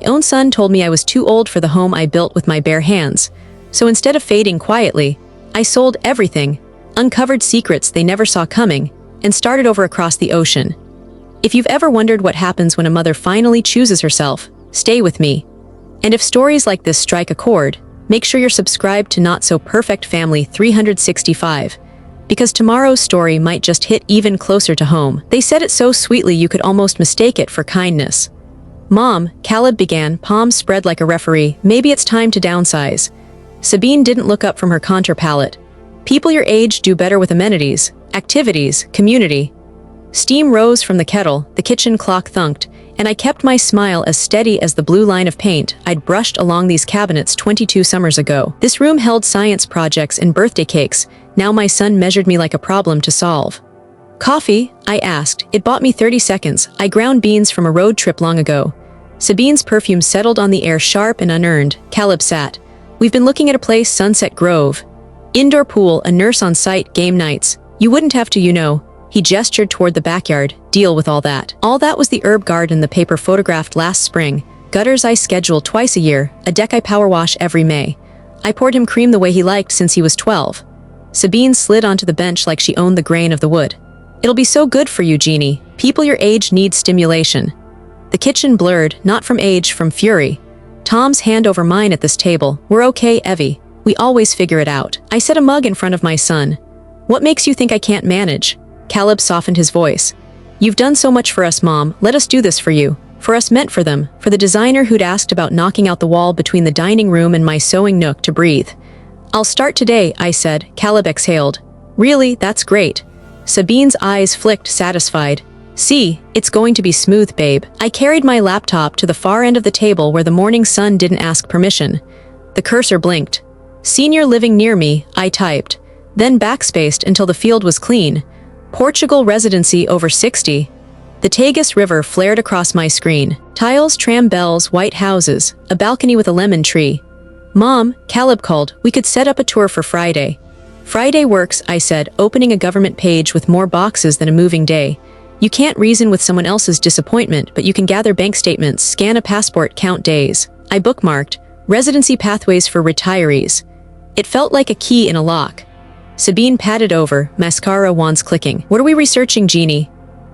own son told me I was too old for the home I built with my bare hands. So instead of fading quietly, I sold everything, uncovered secrets they never saw coming, and started over across the ocean. If you've ever wondered what happens when a mother finally chooses herself, stay with me. And if stories like this strike a chord, make sure you're subscribed to Not So Perfect Family 365, because tomorrow's story might just hit even closer to home. They said it so sweetly you could almost mistake it for kindness. Mom, Caleb began, palms spread like a referee, maybe it's time to downsize. Sabine didn't look up from her contour palette. People your age do better with amenities, activities, community. Steam rose from the kettle, the kitchen clock thunked, and I kept my smile as steady as the blue line of paint I'd brushed along these cabinets 22 summers ago. This room held science projects and birthday cakes. Now my son measured me like a problem to solve. Coffee? I asked. It bought me 30 seconds. I ground beans from a road trip long ago. Sabine's perfume settled on the air sharp and unearned. Caleb sat. We've been looking at a place, Sunset Grove. Indoor pool, a nurse on site, game nights. You wouldn't have to, you know. He gestured toward the backyard. Deal with all that. All that was the herb garden the paper photographed last spring. Gutters I schedule twice a year, a deck I power wash every May. I poured him cream the way he liked since he was 12. Sabine slid onto the bench like she owned the grain of the wood. It'll be so good for you, Jeannie. People your age need stimulation. The kitchen blurred, not from age, from fury. Tom's hand over mine at this table. We're okay, Evie. We always figure it out. I set a mug in front of my son. What makes you think I can't manage? Caleb softened his voice. You've done so much for us, Mom. Let us do this for you. For us meant for them. For the designer who'd asked about knocking out the wall between the dining room and my sewing nook to breathe. I'll start today, I said. Caleb exhaled. Really, that's great. Sabine's eyes flicked, satisfied. See, it's going to be smooth, babe. I carried my laptop to the far end of the table where the morning sun didn't ask permission. The cursor blinked. Senior living near me, I typed. Then backspaced until the field was clean. Portugal residency over 60. The Tagus River flared across my screen. Tiles, tram bells, white houses, a balcony with a lemon tree. Mom, Caleb called, we could set up a tour for Friday. Friday works, I said, opening a government page with more boxes than a moving day. You can't reason with someone else's disappointment, but you can gather bank statements, scan a passport, count days. I bookmarked, residency pathways for retirees. It felt like a key in a lock. Sabine patted over, mascara wands clicking. What are we researching, Jeannie?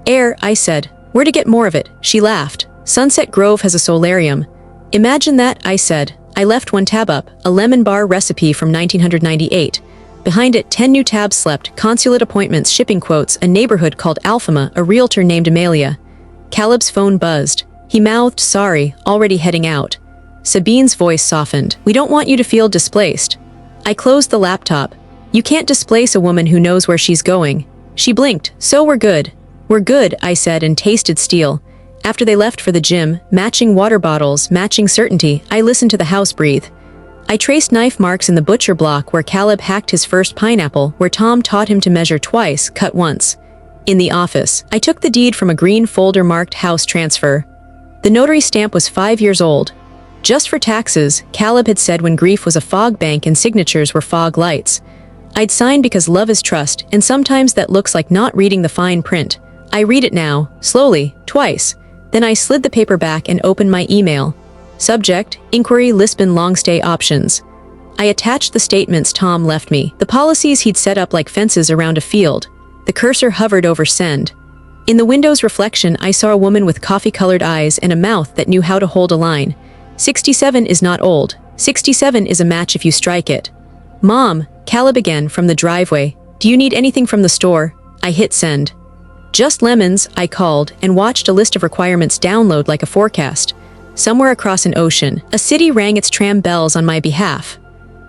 Air, I said. Where to get more of it? She laughed. Sunset Grove has a solarium. Imagine that, I said. I left one tab up, a lemon bar recipe from 1998. Behind it, 10 new tabs slept, consulate appointments, shipping quotes, a neighborhood called Alfama, a realtor named Amelia. Caleb's phone buzzed. He mouthed, sorry, already heading out. Sabine's voice softened. We don't want you to feel displaced. I closed the laptop. You can't displace a woman who knows where she's going. She blinked. So we're good. We're good, I said and tasted steel. After they left for the gym, matching water bottles, matching certainty, I listened to the house breathe. I traced knife marks in the butcher block where Caleb hacked his first pineapple, where Tom taught him to measure twice, cut once. In the office, I took the deed from a green folder marked house transfer. The notary stamp was 5 years old. Just for taxes, Caleb had said when grief was a fog bank and signatures were fog lights. I'd sign because love is trust, and sometimes that looks like not reading the fine print. I read it now, slowly, twice. Then I slid the paper back and opened my email. Subject, Inquiry Lisbon Long Stay Options. I attached the statements Tom left me, the policies he'd set up like fences around a field. The cursor hovered over send. In the window's reflection, I saw a woman with coffee-colored eyes and a mouth that knew how to hold a line. 67 is not old. 67 is a match if you strike it. Mom, Caleb again from the driveway. Do you need anything from the store? I hit send. Just lemons, I called, and watched a list of requirements download like a forecast. Somewhere across an ocean, a city rang its tram bells on my behalf.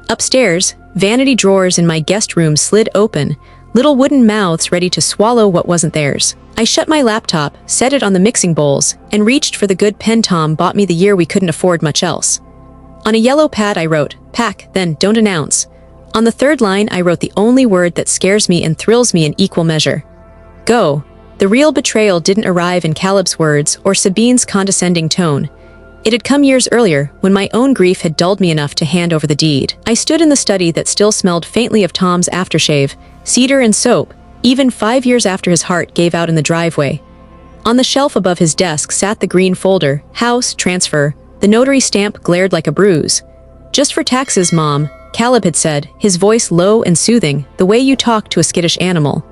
Upstairs, vanity drawers in my guest room slid open, little wooden mouths ready to swallow what wasn't theirs. I shut my laptop, set it on the mixing bowls, and reached for the good pen Tom bought me the year we couldn't afford much else. On a yellow pad I wrote, pack, then don't announce. On the third line I wrote the only word that scares me and thrills me in equal measure. Go. The real betrayal didn't arrive in Caleb's words or Sabine's condescending tone. It had come years earlier, when my own grief had dulled me enough to hand over the deed. I stood in the study that still smelled faintly of Tom's aftershave, cedar and soap, even 5 years after his heart gave out in the driveway. On the shelf above his desk sat the green folder, house, transfer, The notary stamp glared like a bruise. "Just for taxes, Mom," Caleb had said, his voice low and soothing, the way you talk to a skittish animal.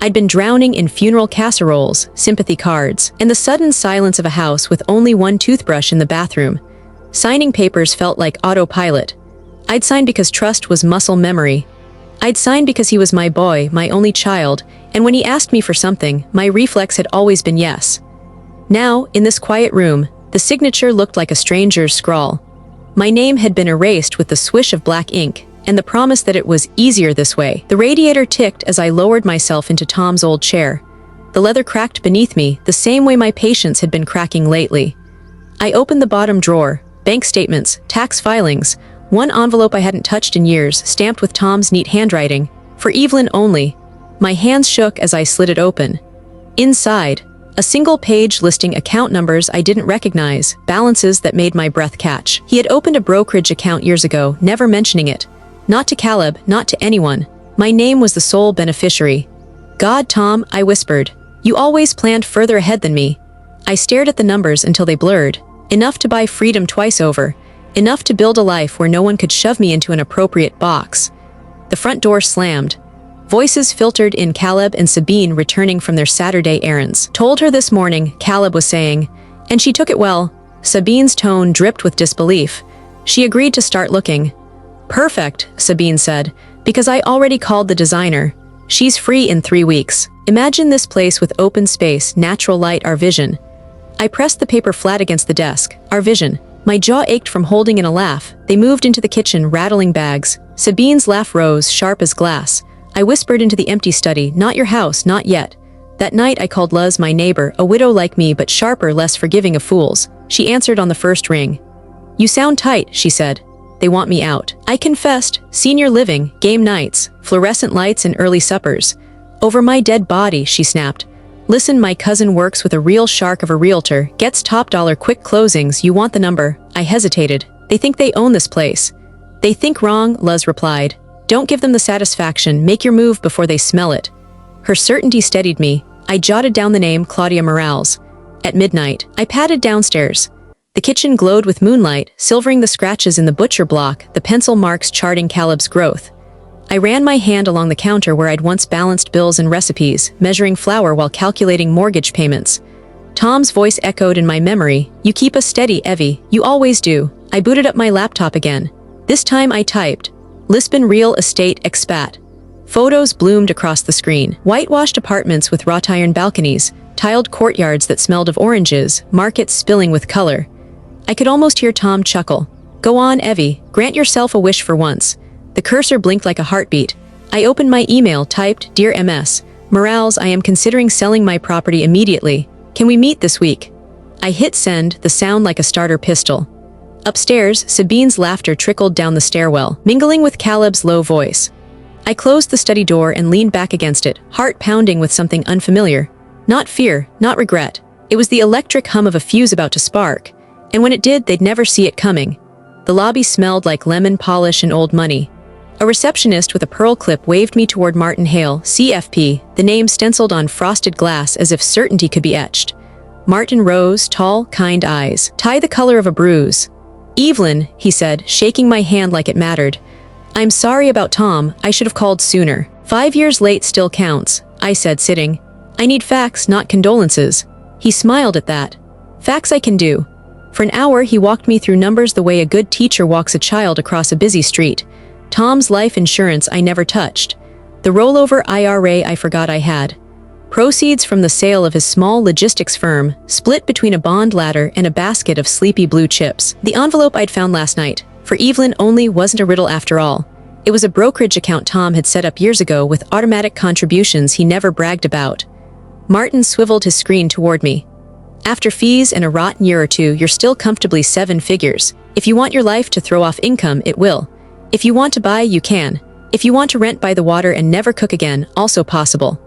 I'd been drowning in funeral casseroles, sympathy cards, and the sudden silence of a house with only one toothbrush in the bathroom. Signing papers felt like autopilot. I'd signed because trust was muscle memory. I'd signed because he was my boy, my only child, and when he asked me for something, my reflex had always been yes. Now, in this quiet room, the signature looked like a stranger's scrawl. My name had been erased with the swish of black ink, and the promise that it was easier this way. The radiator ticked as I lowered myself into Tom's old chair. The leather cracked beneath me, the same way my patience had been cracking lately. I opened the bottom drawer, bank statements, tax filings, one envelope I hadn't touched in years, stamped with Tom's neat handwriting, for Evelyn only. My hands shook as I slid it open. Inside, a single page listing account numbers I didn't recognize, balances that made my breath catch. He had opened a brokerage account years ago, never mentioning it. Not to Caleb, not to anyone. My name was the sole beneficiary. "God, Tom," I whispered. "You always planned further ahead than me." I stared at the numbers until they blurred. Enough to buy freedom twice over. Enough to build a life where no one could shove me into an appropriate box. The front door slammed. Voices filtered in, Caleb and Sabine returning from their Saturday errands. "Told her this morning," Caleb was saying, "and she took it well." Sabine's tone dripped with disbelief. "She agreed to start looking." "Perfect," Sabine said, "because I already called the designer. She's free in 3 weeks. Imagine this place with open space, natural light, our vision." I pressed the paper flat against the desk. Our vision. My jaw ached from holding in a laugh. They moved into the kitchen, rattling bags. Sabine's laugh rose, sharp as glass. I whispered into the empty study, "Not your house, not yet." That night I called Luz my neighbor, a widow like me but sharper, less forgiving of fools. She answered on the first ring. "You sound tight," she said. "They want me out." I confessed, senior living, game nights, fluorescent lights and early suppers. "Over my dead body," she snapped. "Listen, my cousin works with a real shark of a realtor, gets top dollar quick closings. You want the number?" I hesitated. "They think they own this place." "They think wrong," Luz replied. "Don't give them the satisfaction, make your move before they smell it." Her certainty steadied me. I jotted down the name, Claudia Morales. At midnight, I padded downstairs. The kitchen glowed with moonlight, silvering the scratches in the butcher block, the pencil marks charting Caleb's growth. I ran my hand along the counter where I'd once balanced bills and recipes, measuring flour while calculating mortgage payments. Tom's voice echoed in my memory. "You keep us steady, Evie. You always do." I booted up my laptop again. This time I typed, "Lisbon real estate expat." Photos bloomed across the screen. Whitewashed apartments with wrought iron balconies, tiled courtyards that smelled of oranges, markets spilling with color. I could almost hear Tom chuckle. "Go on, Evie. Grant yourself a wish for once." The cursor blinked like a heartbeat. I opened my email, typed, "Dear MS. Morales, I am considering selling my property immediately. Can we meet this week?" I hit send, the sound like a starter pistol. Upstairs, Sabine's laughter trickled down the stairwell, mingling with Caleb's low voice. I closed the study door and leaned back against it, heart pounding with something unfamiliar. Not fear, not regret. It was the electric hum of a fuse about to spark. And when it did, they'd never see it coming. The lobby smelled like lemon polish and old money. A receptionist with a pearl clip waved me toward Martin Hale, CFP, the name stenciled on frosted glass as if certainty could be etched. Martin rose, tall, kind eyes, tie the color of a bruise. "Evelyn," he said, shaking my hand like it mattered. "I'm sorry about Tom, I should have called sooner. 5 years late still counts," I said, sitting. "I need facts, not condolences." He smiled at that. "Facts I can do." For an hour he walked me through numbers the way a good teacher walks a child across a busy street. Tom's life insurance I never touched. The rollover IRA I forgot I had. Proceeds from the sale of his small logistics firm, split between a bond ladder and a basket of sleepy blue chips. The envelope I'd found last night, for Evelyn only, wasn't a riddle after all. It was a brokerage account Tom had set up years ago with automatic contributions he never bragged about. Martin swiveled his screen toward me. "After fees and a rotten year or two, you're still comfortably 7 figures. If you want your life to throw off income, it will. If you want to buy, you can. If you want to rent by the water and never cook again, also possible."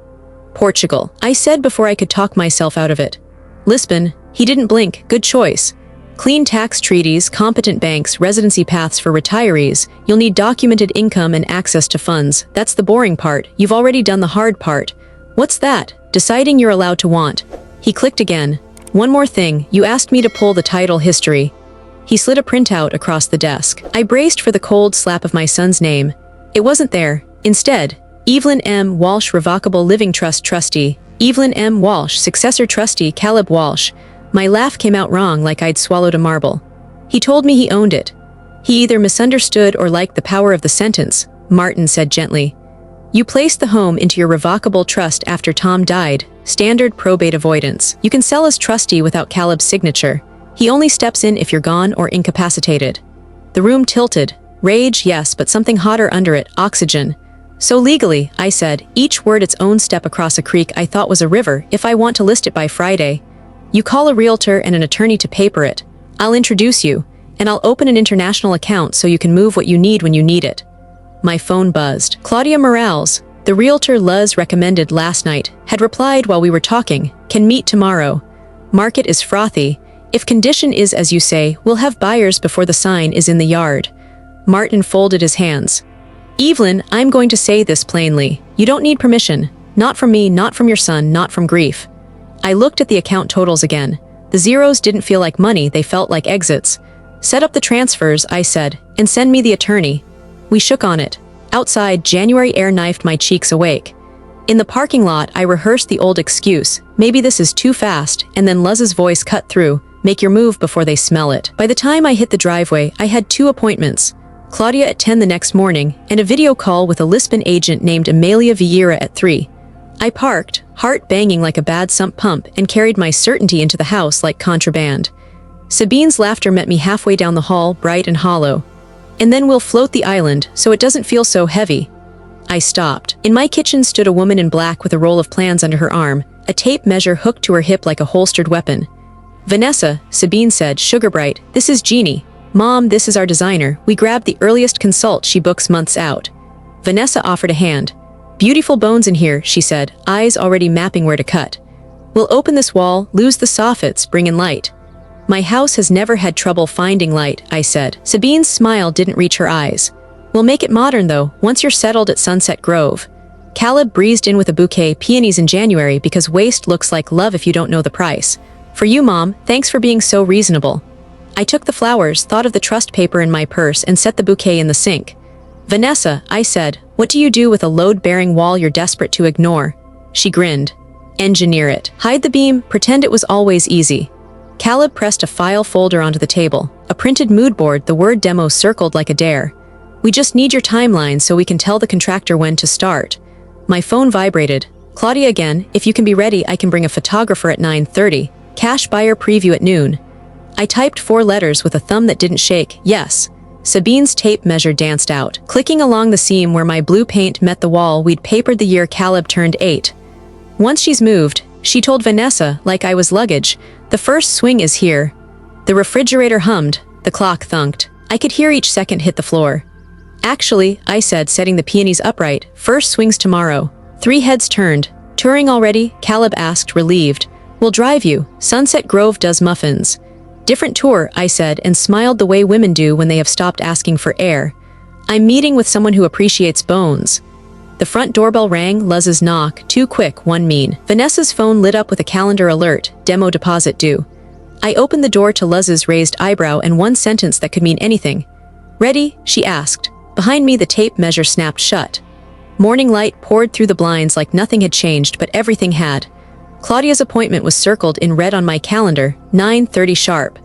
"Portugal," I said before I could talk myself out of it. "Lisbon," he didn't blink, "good choice. Clean tax treaties, competent banks, residency paths for retirees. You'll need documented income and access to funds. That's the boring part. You've already done the hard part." "What's that?" "Deciding you're allowed to want." He clicked again. "One more thing, you asked me to pull the title history." He slid a printout across the desk. I braced for the cold slap of my son's name. It wasn't there. Instead, Evelyn M. Walsh, Revocable Living Trust Trustee. Evelyn M. Walsh, Successor Trustee Caleb Walsh. My laugh came out wrong, like I'd swallowed a marble. He told me he owned it. He either misunderstood or liked the power of the sentence, Martin said gently. You placed the home into your revocable trust after Tom died. Standard probate avoidance. You can sell as trustee without Caleb's signature. He only steps in if you're gone or incapacitated. The room tilted. Rage, yes, but something hotter under it, oxygen. So legally, I said, each word its own step across a creek I thought was a river, if I want to list it by Friday. You call a realtor and an attorney to paper it. I'll introduce you, and I'll open an international account so you can move what you need when you need it. My phone buzzed. Claudia Morales, the realtor Luz recommended last night, had replied while we were talking, can meet tomorrow. Market is frothy. If condition is as you say, we'll have buyers before the sign is in the yard. Martin folded his hands. Evelyn, I'm going to say this plainly. You don't need permission. Not from me, not from your son, not from grief. I looked at the account totals again. The zeros didn't feel like money, they felt like exits. Set up the transfers, I said, and send me the attorney. We shook on it. Outside, January air knifed my cheeks awake. In the parking lot, I rehearsed the old excuse, maybe this is too fast, and then Luz's voice cut through, make your move before they smell it. By the time I hit the driveway, I had 2 appointments. Claudia at 10 the next morning, and a video call with a Lisbon agent named Amelia Vieira at 3. I parked, heart banging like a bad sump pump, and carried my certainty into the house like contraband. Sabine's laughter met me halfway down the hall, bright and hollow. And then we'll float the island, so it doesn't feel so heavy. I stopped. In my kitchen stood a woman in black with a roll of plans under her arm, a tape measure hooked to her hip like a holstered weapon. Vanessa, Sabine said, sugar bright, this is Jeannie. Mom, this is our designer. We grabbed the earliest consult she books months out. Vanessa offered a hand. Beautiful bones in here, she said, eyes already mapping where to cut. We'll open this wall, lose the soffits, bring in light. My house has never had trouble finding light, I said. Sabine's smile didn't reach her eyes. We'll make it modern, though, once you're settled at Sunset Grove. Caleb breezed in with a bouquet peonies in January because waste looks like love if you don't know the price. For you, Mom, thanks for being so reasonable. I took the flowers, thought of the trust paper in my purse, and set the bouquet in the sink. Vanessa, I said, what do you do with a load-bearing wall you're desperate to ignore? She grinned. Engineer it. Hide the beam, pretend it was always easy. Caleb pressed a file folder onto the table. A printed mood board, the word demo circled like a dare. We just need your timeline so we can tell the contractor when to start. My phone vibrated. Claudia again, if you can be ready, I can bring a photographer at 9:30. Cash buyer preview at noon. I typed 4 letters with a thumb that didn't shake. Yes. Sabine's tape measure danced out. Clicking along the seam where my blue paint met the wall, we'd papered the year Caleb turned 8. Once she's moved, she told Vanessa, like I was luggage, the first swing is here. The refrigerator hummed, the clock thunked. I could hear each second hit the floor. Actually, I said, setting the peonies upright, first swing's tomorrow. 3 heads turned. Touring already? Caleb asked, relieved. We'll drive you. Sunset Grove does muffins. Different tour, I said, and smiled the way women do when they have stopped asking for air. I'm meeting with someone who appreciates bones. The front doorbell rang, Luz's knock, 2 quick, 1 mean. Vanessa's phone lit up with a calendar alert, demo deposit due. I opened the door to Luz's raised eyebrow and 1 sentence that could mean anything. Ready? She asked. Behind me, the tape measure snapped shut. Morning light poured through the blinds like nothing had changed, but everything had. Claudia's appointment was circled in red on my calendar, 9:30 sharp.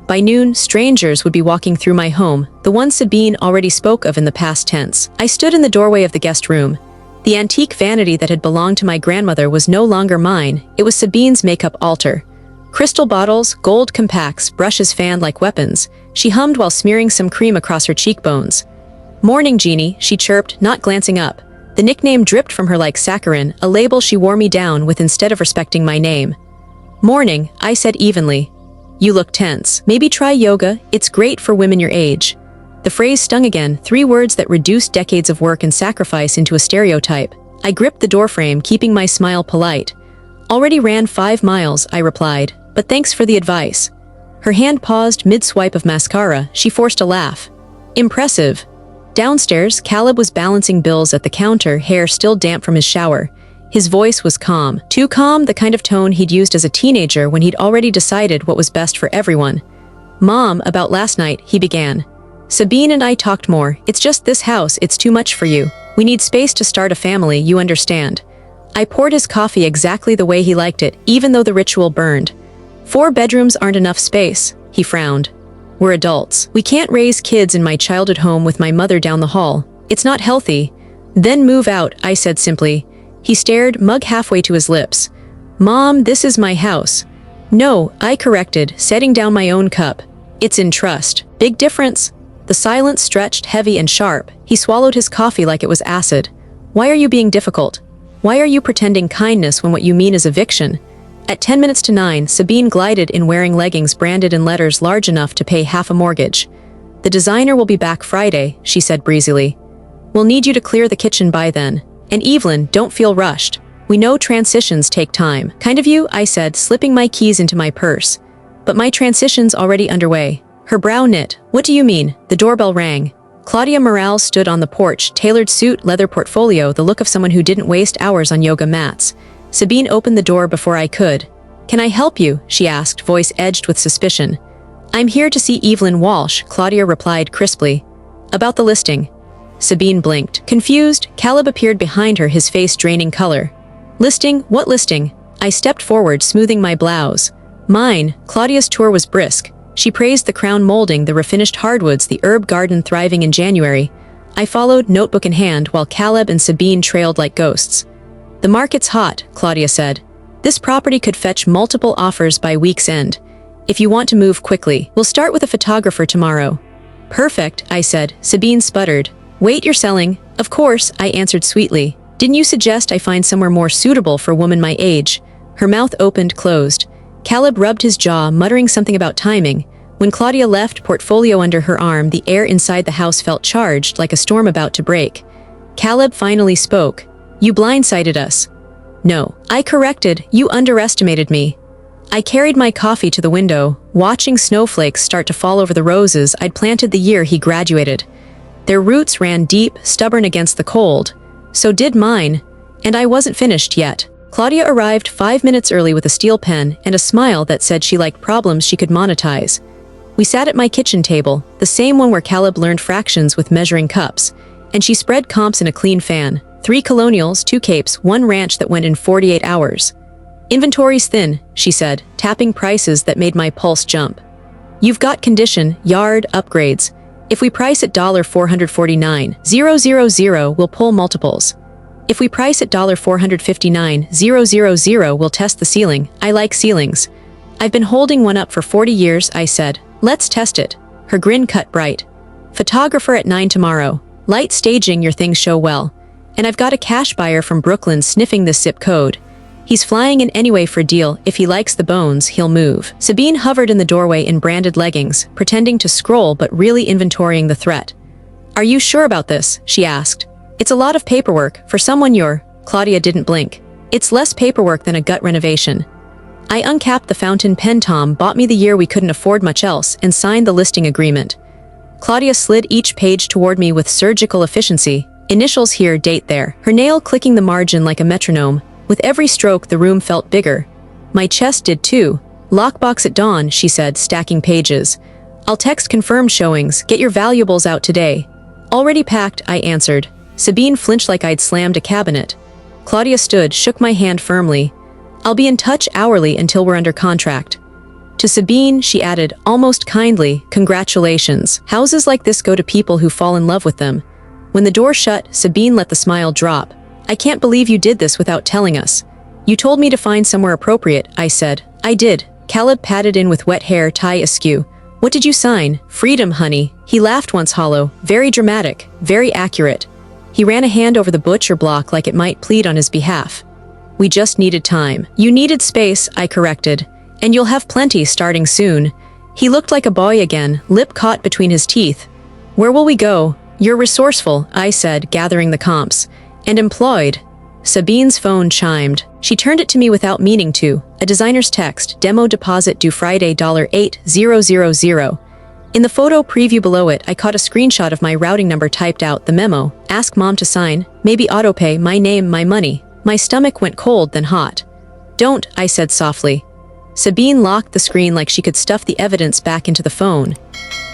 By noon, strangers would be walking through my home, the one Sabine already spoke of in the past tense. I stood in the doorway of the guest room. The antique vanity that had belonged to my grandmother was no longer mine, it was Sabine's makeup altar. Crystal bottles, gold compacts, brushes fanned like weapons. She hummed while smearing some cream across her cheekbones. Morning, Jeannie, she chirped, not glancing up. The nickname dripped from her like saccharin, a label she wore me down with instead of respecting my name. Morning, I said evenly. You look tense. Maybe try yoga, it's great for women your age. The phrase stung again, 3 words that reduced decades of work and sacrifice into a stereotype. I gripped the doorframe, keeping my smile polite. Already ran 5 miles, I replied, but thanks for the advice. Her hand paused mid-swipe of mascara, she forced a laugh. Impressive. Downstairs, Caleb was balancing bills at the counter, hair still damp from his shower. His voice was calm. Too calm, the kind of tone he'd used as a teenager when he'd already decided what was best for everyone. Mom, about last night, he began. Sabine and I talked more. It's just this house, it's too much for you. We need space to start a family, you understand. I poured his coffee exactly the way he liked it, even though the ritual burned. 4 bedrooms aren't enough space, he frowned. We're adults. We can't raise kids in my childhood home with my mother down the hall. It's not healthy. Then move out, I said simply. He stared, mug halfway to his lips. Mom, this is my house. No, I corrected, setting down my own cup. It's in trust. Big difference. The silence stretched heavy and sharp. He swallowed his coffee like it was acid. Why are you being difficult? Why are you pretending kindness when what you mean is eviction? At 10 minutes to 9, Sabine glided in wearing leggings branded in letters large enough to pay half a mortgage. The designer will be back Friday, she said breezily. We'll need you to clear the kitchen by then. And Evelyn, don't feel rushed. We know transitions take time. Kind of you, I said, slipping my keys into my purse. But my transition's already underway. Her brow knit. What do you mean? The doorbell rang. Claudia Morales stood on the porch, tailored suit, leather portfolio, the look of someone who didn't waste hours on yoga mats. Sabine opened the door before I could. Can I help you? She asked, voice edged with suspicion. I'm here to see Evelyn Walsh, Claudia replied crisply. About the listing. Sabine blinked. Confused, Caleb appeared behind her, his face draining color. Listing? What listing? I stepped forward, smoothing my blouse. Mine. Claudia's tour was brisk. She praised the crown molding, the refinished hardwoods, the herb garden thriving in January. I followed, notebook in hand, while Caleb and Sabine trailed like ghosts. The market's hot, Claudia said. This property could fetch multiple offers by week's end. If you want to move quickly, we'll start with a photographer tomorrow. Perfect, I said. Sabine sputtered. Wait, you're selling? Of course, I answered sweetly. Didn't you suggest I find somewhere more suitable for a woman my age? Her mouth opened, closed. Caleb rubbed his jaw, muttering something about timing. When Claudia left, portfolio under her arm, the air inside the house felt charged, like a storm about to break. Caleb finally spoke. You blindsided us. No, I corrected. You underestimated me. I carried my coffee to the window, watching snowflakes start to fall over the roses I'd planted the year he graduated. Their roots ran deep, stubborn against the cold. So did mine. And I wasn't finished yet. Claudia arrived 5 minutes early with a steel pen and a smile that said she liked problems she could monetize. We sat at my kitchen table, the same one where Caleb learned fractions with measuring cups, and she spread comps in a clean fan. 3 colonials, 2 capes, 1 ranch that went in 48 hours. Inventory's thin, she said, tapping prices that made my pulse jump. You've got condition, yard, upgrades. If we price at $449,000, we'll pull multiples. If we price at $459,000, we'll test the ceiling. I like ceilings. I've been holding one up for 40 years, I said. Let's test it. Her grin cut bright. Photographer at 9 tomorrow. Light staging, your things show well. And I've got a cash buyer from Brooklyn sniffing this zip code. He's flying in anyway for a deal. If he likes the bones, he'll move. Sabine hovered in the doorway in branded leggings, pretending to scroll but really inventorying the threat. Are you sure about this? She asked. It's a lot of paperwork. For someone your... Claudia didn't blink. It's less paperwork than a gut renovation. I uncapped the fountain pen Tom bought me the year we couldn't afford much else and signed the listing agreement. Claudia slid each page toward me with surgical efficiency. Initials here, date there. Her nail clicking the margin like a metronome. With every stroke, the room felt bigger. My chest did too. Lockbox at dawn, she said, stacking pages. I'll text confirmed showings. Get your valuables out today. Already packed, I answered. Sabine flinched like I'd slammed a cabinet. Claudia stood, shook my hand firmly. I'll be in touch hourly until we're under contract. To Sabine, she added, almost kindly, congratulations. Houses like this go to people who fall in love with them. When the door shut, Sabine let the smile drop. I can't believe you did this without telling us. You told me to find somewhere appropriate, I said. I did. Caleb patted in with wet hair, tie askew. What did you sign? Freedom, honey. He laughed once hollow, very dramatic, very accurate. He ran a hand over the butcher block like it might plead on his behalf. We just needed time. You needed space, I corrected. And you'll have plenty starting soon. He looked like a boy again, lip caught between his teeth. Where will we go? You're resourceful, I said, gathering the comps. And employed. Sabine's phone chimed. She turned it to me without meaning to. A designer's text, demo deposit due Friday $8,000. In the photo preview below it, I caught a screenshot of my routing number typed out, the memo. Ask mom to sign, maybe autopay, my name, my money. My stomach went cold then hot. Don't, I said softly. Sabine locked the screen like she could stuff the evidence back into the phone.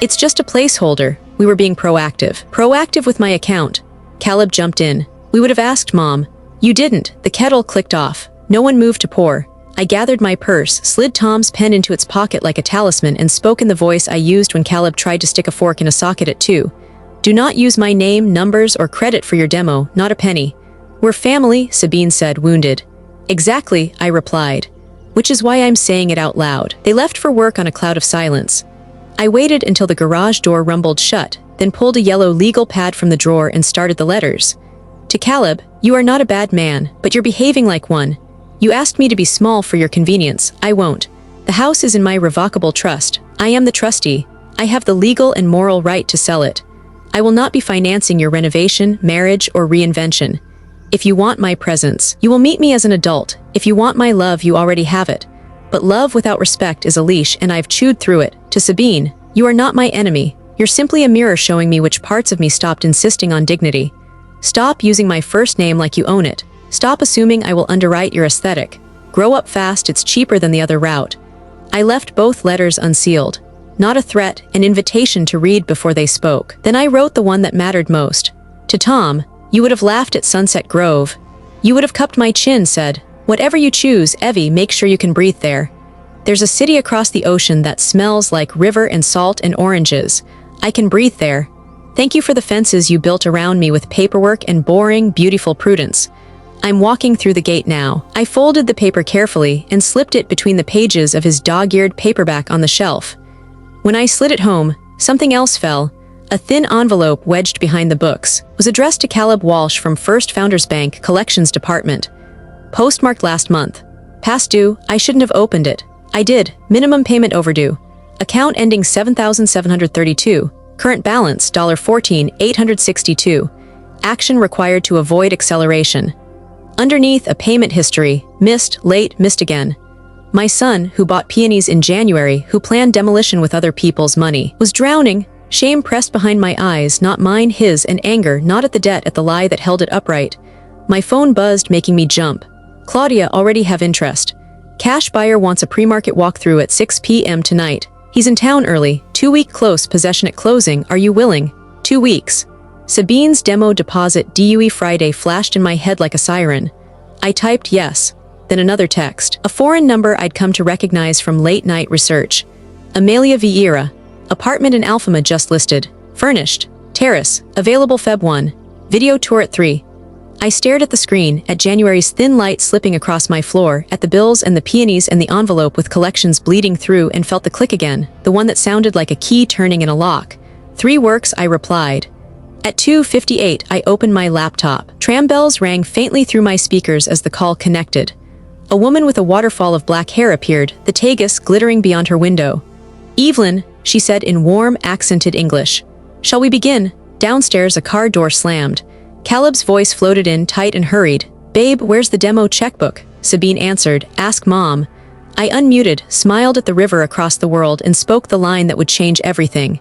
It's just a placeholder. We were being proactive. Proactive with my account. Caleb jumped in. We would have asked Mom. You didn't. The kettle clicked off. No one moved to pour. I gathered my purse, slid Tom's pen into its pocket like a talisman, and spoke in the voice I used when Caleb tried to stick a fork in a socket at 2. Do not use my name, numbers, or credit for your demo, not a penny. We're family, Sabine said, wounded. Exactly, I replied. Which is why I'm saying it out loud. They left for work on a cloud of silence. I waited until the garage door rumbled shut, then pulled a yellow legal pad from the drawer and started the letters. To Caleb, you are not a bad man, but you're behaving like one. You asked me to be small for your convenience. I won't. The house is in my revocable trust. I am the trustee. I have the legal and moral right to sell it. I will not be financing your renovation, marriage, or reinvention. If you want my presence, you will meet me as an adult. If you want my love, you already have it. But love without respect is a leash, and I've chewed through it. To Sabine, you are not my enemy. You're simply a mirror showing me which parts of me stopped insisting on dignity. Stop using my first name like you own it. Stop assuming I will underwrite your aesthetic. Grow up fast, it's cheaper than the other route. I left both letters unsealed. Not a threat, an invitation to read before they spoke. Then I wrote the one that mattered most. To Tom, you would have laughed at Sunset Grove. You would have cupped my chin, said, whatever you choose, Evie, make sure you can breathe there. There's a city across the ocean that smells like river and salt and oranges. I can breathe there. Thank you for the fences you built around me with paperwork and boring, beautiful prudence. I'm walking through the gate now. I folded the paper carefully and slipped it between the pages of his dog-eared paperback on the shelf. When I slid it home, something else fell. A thin envelope wedged behind the books was addressed to Caleb Walsh from First Founders Bank Collections Department. Postmarked last month. Past due, I shouldn't have opened it. I did. Minimum payment overdue. Account ending 7,732. Current balance $14,862. Action required to avoid acceleration. Underneath, a payment history. Missed, late, missed again. My son, who bought peonies in January, who planned demolition with other people's money, was drowning. Shame pressed behind my eyes, not mine, his, and anger, not at the debt, at the lie that held it upright. My phone buzzed, making me jump. Claudia, already have interest. Cash buyer wants a pre-market walkthrough at 6 p.m. tonight. He's in town early. 2-week close, possession at closing. Are you willing? 2 weeks. Sabine's demo deposit DUE Friday flashed in my head like a siren. I typed yes. Then another text. A foreign number I'd come to recognize from late-night research. Amelia Vieira. Apartment in Alfama just listed. Furnished. Terrace. Available Feb 1. Video tour at 3. I stared at the screen, at January's thin light slipping across my floor, at the bills and the peonies and the envelope with collections bleeding through, and felt the click again, the one that sounded like a key turning in a lock. 3 works, I replied. At 2:58, I opened my laptop. Tram bells rang faintly through my speakers as the call connected. A woman with a waterfall of black hair appeared, the Tagus glittering beyond her window. Evelyn, she said in warm, accented English. Shall we begin? Downstairs, a car door slammed. Caleb's voice floated in, tight and hurried. Babe, where's the demo checkbook? Sabine answered, ask Mom. I unmuted, smiled at the river across the world, and spoke the line that would change everything.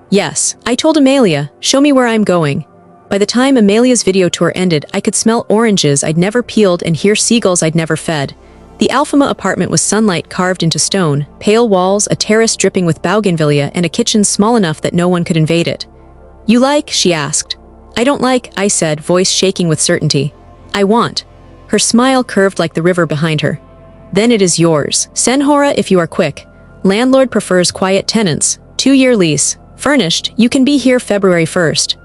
Yes, I told Amelia, show me where I'm going. By the time Amelia's video tour ended, I could smell oranges I'd never peeled and hear seagulls I'd never fed. The Alfama apartment was sunlight carved into stone, pale walls, a terrace dripping with bougainvillea, and a kitchen small enough that no one could invade it. You like? She asked. I don't like, I said, voice shaking with certainty. I want. Her smile curved like the river behind her. Then it is yours. Senhora, if you are quick. Landlord prefers quiet tenants. 2-year lease. Furnished, you can be here February 1st.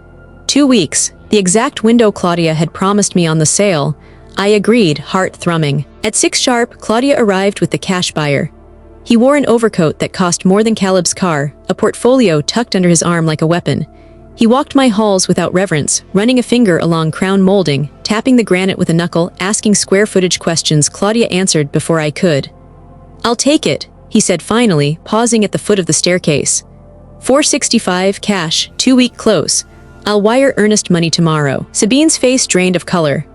2 weeks, the exact window Claudia had promised me on the sale. I agreed, heart thrumming. At 6 sharp, Claudia arrived with the cash buyer. He wore an overcoat that cost more than Caleb's car, a portfolio tucked under his arm like a weapon. He walked my halls without reverence, running a finger along crown molding, tapping the granite with a knuckle, asking square footage questions Claudia answered before I could. I'll take it, he said finally, pausing at the foot of the staircase. $465 cash, 2-week close. I'll wire earnest money tomorrow. Sabine's face drained of color.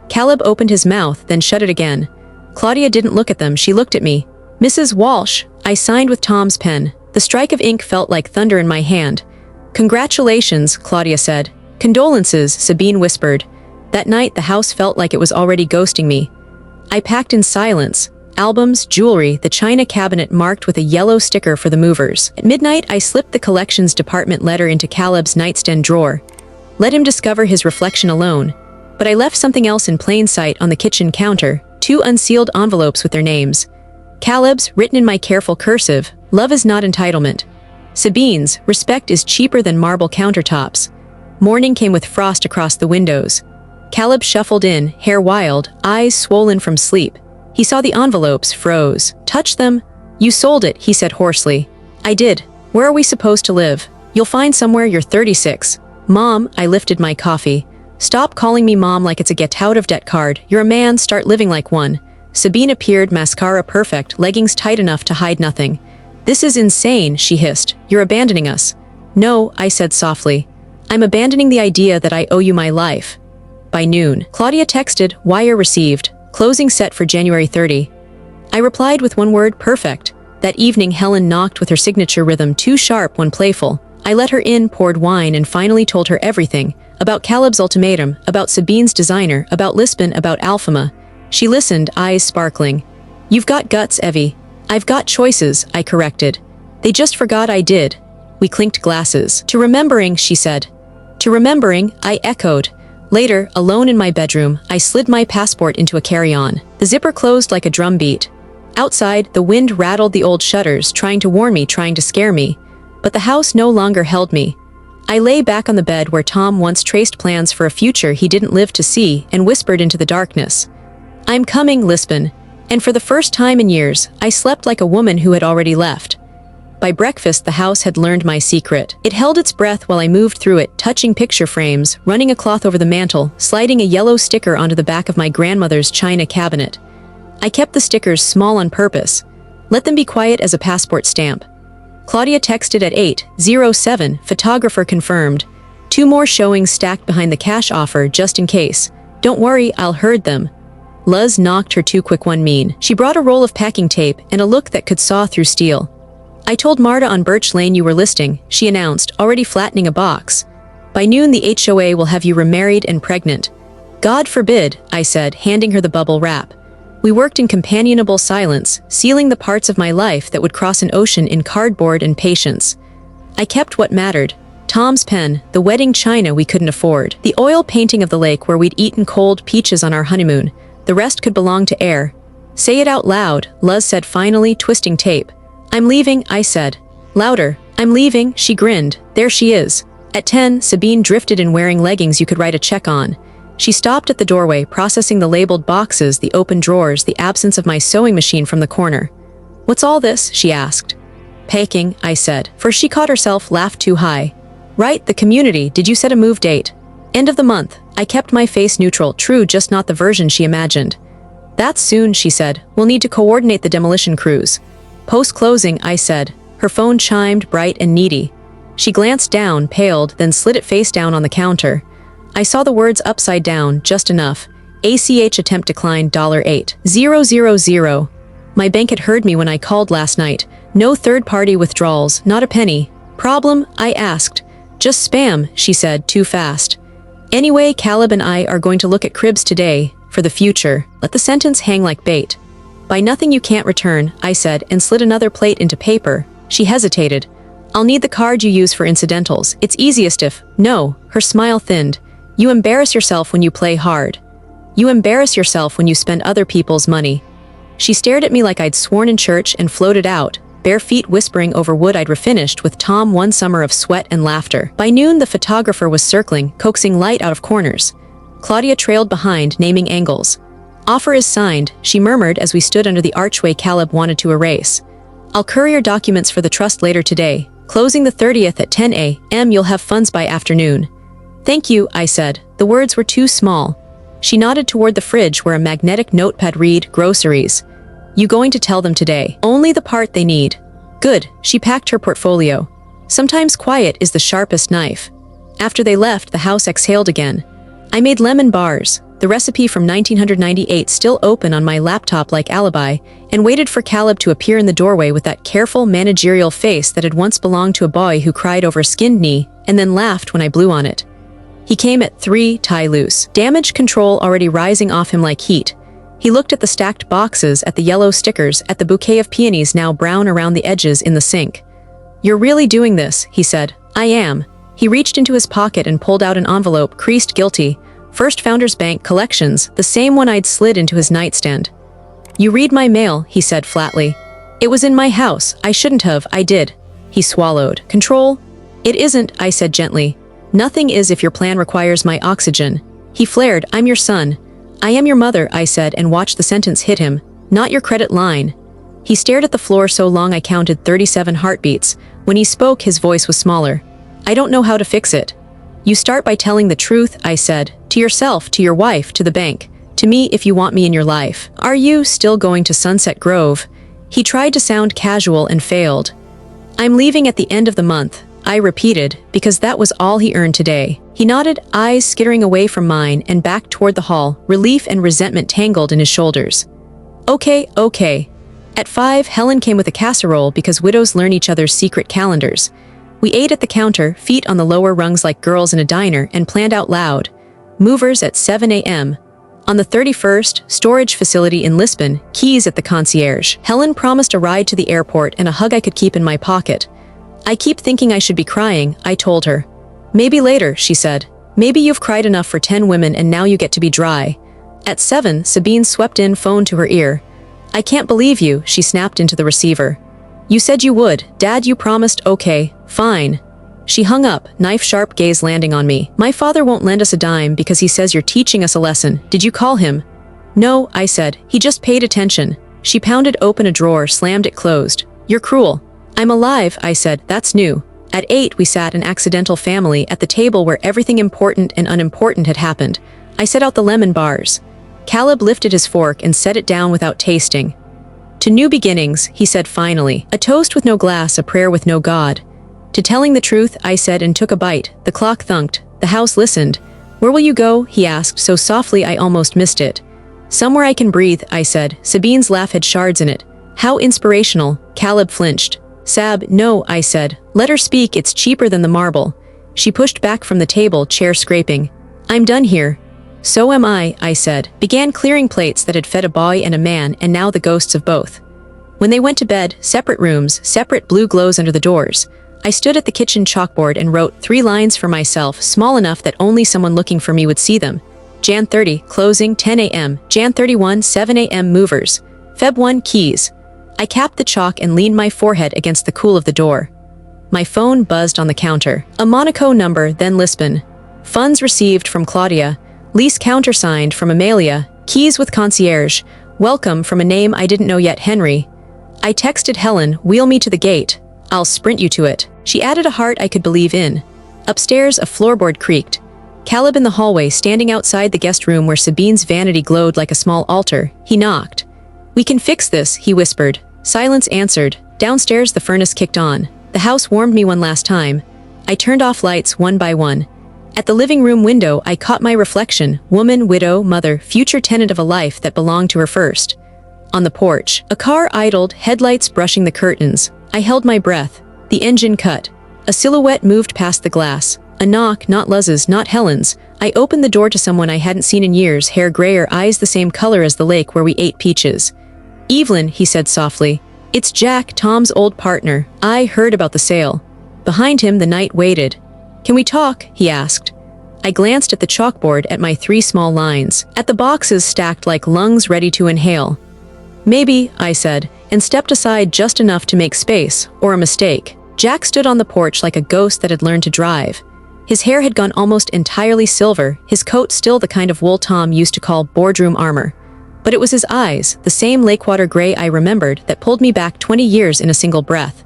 Caleb opened his mouth, then shut it again. Claudia didn't look at them, she looked at me. Mrs. Walsh, I signed with Tom's pen. The strike of ink felt like thunder in my hand. Congratulations, Claudia said. Condolences, Sabine whispered. That night, the house felt like it was already ghosting me. I packed in silence. albums, jewelry, the china cabinet marked with a yellow sticker for the movers. At midnight, I slipped the collections department letter into Caleb's nightstand drawer. Let him discover his reflection alone. But I left something else in plain sight on the kitchen counter, 2 unsealed envelopes with their names. Caleb's, written in my careful cursive, love is not entitlement. Sabine's, respect is cheaper than marble countertops. Morning came with frost across the windows. Caleb shuffled in, hair wild, eyes swollen from sleep. He saw the envelopes, froze. Touch them. You sold it, he said hoarsely. I did. Where are we supposed to live? You'll find somewhere. You're 36. Mom, I lifted my coffee. Stop calling me mom like it's a get-out-of-debt card. You're a man, start living like one. Sabine appeared, mascara perfect, leggings tight enough to hide nothing. This is insane, she hissed. You're abandoning us. No, I said softly. I'm abandoning the idea that I owe you my life. By noon, Claudia texted, wire received, closing set for January 30. I replied with one word, perfect. That evening, Helen knocked with her signature rhythm, too sharp when playful. I let her in, poured wine, and finally told her everything. About Caleb's ultimatum, about Sabine's designer, about Lisbon, about Alfama. She listened, eyes sparkling. You've got guts, Evie. I've got choices, I corrected. They just forgot I did. We clinked glasses. To remembering, she said. To remembering, I echoed. Later, alone in my bedroom, I slid my passport into a carry-on. The zipper closed like a drum beat. Outside, the wind rattled the old shutters, trying to warn me, trying to scare me. But the house no longer held me. I lay back on the bed where Tom once traced plans for a future he didn't live to see and whispered into the darkness. I'm coming, Lisbon. And for the first time in years, I slept like a woman who had already left. By breakfast, the house had learned my secret. It held its breath while I moved through it, touching picture frames, running a cloth over the mantel, sliding a yellow sticker onto the back of my grandmother's china cabinet. I kept the stickers small on purpose. Let them be quiet as a passport stamp. Claudia texted at 8:07, photographer confirmed. 2 more showings stacked behind the cash offer just in case. Don't worry, I'll herd them. Luz knocked her too quick one mean. She brought a roll of packing tape and a look that could saw through steel. I told Marta on Birch Lane you were listing, she announced, already flattening a box. By noon the HOA will have you remarried and pregnant. God forbid, I said, handing her the bubble wrap. We worked in companionable silence, sealing the parts of my life that would cross an ocean in cardboard and patience. I kept what mattered. Tom's pen, the wedding china we couldn't afford, the oil painting of the lake where we'd eaten cold peaches on our honeymoon. The rest could belong to air. Say it out loud, Luz said finally, twisting tape. I'm leaving, I said. Louder. I'm leaving, she grinned. There she is. At 10, Sabine drifted in wearing leggings you could write a check on. She stopped at the doorway, processing the labeled boxes, the open drawers, the absence of my sewing machine from the corner. What's all this? She asked. Packing, I said, for she caught herself, laughed too high. Right, the community, did you set a move date? End of the month. I kept my face neutral, true, just not the version she imagined. That's soon, she said. We'll need to coordinate the demolition crews. Post-closing, I said. Her phone chimed, bright and needy. She glanced down, paled, then slid it face down on the counter. I saw the words upside down, just enough. ACH attempt declined $8,000. My bank had heard me when I called last night. No third-party withdrawals, not a penny. Problem? I asked. Just spam, she said, too fast. Anyway, Caleb and I are going to look at cribs today, for the future. Let the sentence hang like bait. Buy nothing you can't return, I said, and slid another plate into paper. She hesitated. I'll need the card you use for incidentals. It's easiest if... No, her smile thinned. You embarrass yourself when you play hard. You embarrass yourself when you spend other people's money. She stared at me like I'd sworn in church and floated out, bare feet whispering over wood I'd refinished with Tom one summer of sweat and laughter. By noon, the photographer was circling, coaxing light out of corners. Claudia trailed behind, naming angles. Offer is signed, she murmured as we stood under the archway Caleb wanted to erase. I'll courier documents for the trust later today. Closing the 30th at 10 a.m. You'll have funds by afternoon. Thank you, I said. The words were too small. She nodded toward the fridge where a magnetic notepad read, groceries. You going to tell them today? Only the part they need. Good, she packed her portfolio. Sometimes quiet is the sharpest knife. After they left, the house exhaled again. I made lemon bars, the recipe from 1998 still open on my laptop like alibi, and waited for Caleb to appear in the doorway with that careful managerial face that had once belonged to a boy who cried over a skinned knee and then laughed when I blew on it. He came at 3, tie loose, damage control already rising off him like heat. He looked at the stacked boxes, at the yellow stickers, at the bouquet of peonies now brown around the edges in the sink. "You're really doing this," he said. "I am." He reached into his pocket and pulled out an envelope, creased guilty. First Founders Bank Collections, the same one I'd slid into his nightstand. "You read my mail," he said flatly. "It was in my house. I shouldn't have. I did." He swallowed. "Control?" "It isn't," I said gently. "Nothing is if your plan requires my oxygen." He flared. "I'm your son." "I am your mother," I said, and watched the sentence hit him. "Not your credit line." He stared at the floor so long I counted 37 heartbeats. When he spoke, his voice was smaller. "I don't know how to fix it." "You start by telling the truth," I said. "To yourself, to your wife, to the bank. To me if you want me in your life. Are you still going to Sunset Grove?" He tried to sound casual and failed. "I'm leaving at the end of the month," I repeated, because that was all he earned today. He nodded, eyes skittering away from mine and back toward the hall, relief and resentment tangled in his shoulders. Okay. At 5, Helen came with a casserole because widows learn each other's secret calendars. We ate at the counter, feet on the lower rungs like girls in a diner, and planned out loud. Movers at 7 a.m. On the 31st, storage facility in Lisbon, keys at the concierge. Helen promised a ride to the airport and a hug I could keep in my pocket. "I keep thinking I should be crying," I told her. "Maybe later," she said. "Maybe you've cried enough for 10 women and now you get to be dry." At 7, Sabine swept in, phone to her ear. "I can't believe you," she snapped into the receiver. "You said you would. Dad, you promised. Okay, fine." She hung up, knife-sharp gaze landing on me. "My father won't lend us a dime because he says you're teaching us a lesson. Did you call him?" "No," I said. "He just paid attention." She pounded open a drawer, slammed it closed. "You're cruel." "I'm alive," I said. "That's new." At 8, we sat, an accidental family, at the table where everything important and unimportant had happened. I set out the lemon bars. Caleb lifted his fork and set it down without tasting. "To new beginnings," he said finally. "A toast with no glass, a prayer with no God." "To telling the truth," I said and took a bite. The clock thunked. The house listened. "Where will you go?" he asked so softly I almost missed it. "Somewhere I can breathe," I said. Sabine's laugh had shards in it. "How inspirational." Caleb flinched. "Sab, no," I said. "Let her speak, it's cheaper than the marble." She pushed back from the table, chair scraping. "I'm done here." "So am I said. Began clearing plates that had fed a boy and a man, and now the ghosts of both. When they went to bed, separate rooms, separate blue glows under the doors. I stood at the kitchen chalkboard and wrote 3 lines for myself, small enough that only someone looking for me would see them. Jan 30, closing, 10 a.m. Jan 31, 7 a.m. movers. Feb 1, keys. I capped the chalk and leaned my forehead against the cool of the door. My phone buzzed on the counter. A Monaco number, then Lisbon. Funds received from Claudia. Lease countersigned from Amelia. Keys with concierge. Welcome from a name I didn't know yet, Henry. I texted Helen, "Wheel me to the gate. I'll sprint you to it." She added a heart I could believe in. Upstairs, a floorboard creaked. Caleb in the hallway, standing outside the guest room where Sabine's vanity glowed like a small altar. He knocked. "We can fix this," he whispered. Silence answered. Downstairs, the furnace kicked on. The house warmed me one last time. I turned off lights one by one. At the living room window, I caught my reflection, woman, widow, mother, future tenant of a life that belonged to her first. On the porch, a car idled, headlights brushing the curtains. I held my breath. The engine cut. A silhouette moved past the glass. A knock, not Luz's, not Helen's. I opened the door to someone I hadn't seen in years, hair grayer, eyes the same color as the lake where we ate peaches. "Evelyn," he said softly. "It's Jack, Tom's old partner. I heard about the sale." Behind him, the night waited. "Can we talk?" he asked. I glanced at the chalkboard, at my 3 small lines, at the boxes stacked like lungs ready to inhale. "Maybe," I said, and stepped aside just enough to make space, or a mistake. Jack stood on the porch like a ghost that had learned to drive. His hair had gone almost entirely silver, his coat still the kind of wool Tom used to call boardroom armor. But it was his eyes, the same lakewater gray I remembered, that pulled me back 20 years in a single breath.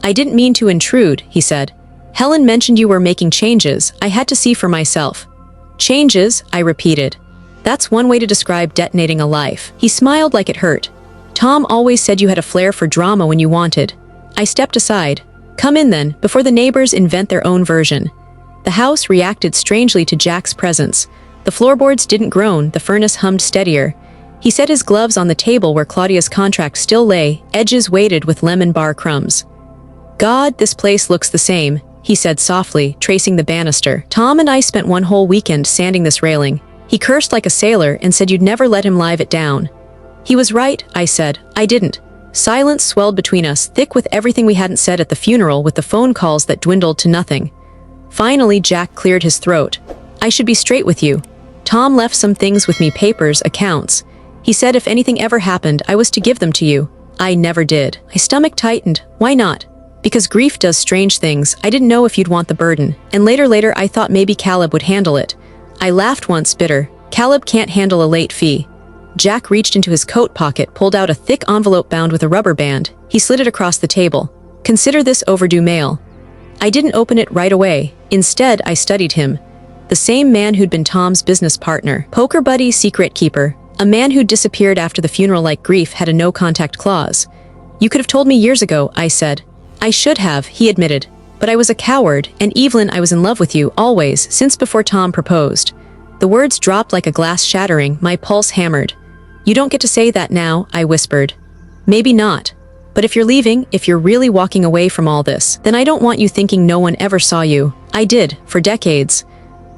"I didn't mean to intrude," he said. "Helen mentioned you were making changes. I had to see for myself." "Changes?" I repeated. "That's one way to describe detonating a life." He smiled like it hurt. "Tom always said you had a flair for drama when you wanted." I stepped aside. "Come in then, before the neighbors invent their own version." The house reacted strangely to Jack's presence. The floorboards didn't groan, the furnace hummed steadier. He set his gloves on the table where Claudia's contract still lay, edges weighted with lemon bar crumbs. "God, this place looks the same," he said softly, tracing the banister. "Tom and I spent one whole weekend sanding this railing. He cursed like a sailor and said you'd never let him live it down." He was right, I said. I didn't. Silence swelled between us, thick with everything we hadn't said at the funeral, with the phone calls that dwindled to nothing. Finally, Jack cleared his throat. I should be straight with you. Tom left some things with me, papers, accounts. He said if anything ever happened, I was to give them to you. I never did. My stomach tightened. Why not? Because grief does strange things. I didn't know if you'd want the burden. And later I thought maybe Caleb would handle it. I laughed once, bitter. Caleb can't handle a late fee. Jack reached into his coat pocket, pulled out a thick envelope bound with a rubber band. He slid it across the table. Consider this overdue mail. I didn't open it right away. Instead, I studied him. The same man who'd been Tom's business partner, poker buddy, secret keeper. A man who'd disappeared after the funeral like grief had a no-contact clause. You could have told me years ago, I said. I should have, he admitted. But I was a coward, and Evelyn, I was in love with you, always, since before Tom proposed. The words dropped like a glass shattering, my pulse hammered. You don't get to say that now, I whispered. Maybe not. But if you're leaving, if you're really walking away from all this, then I don't want you thinking no one ever saw you. I did, for decades.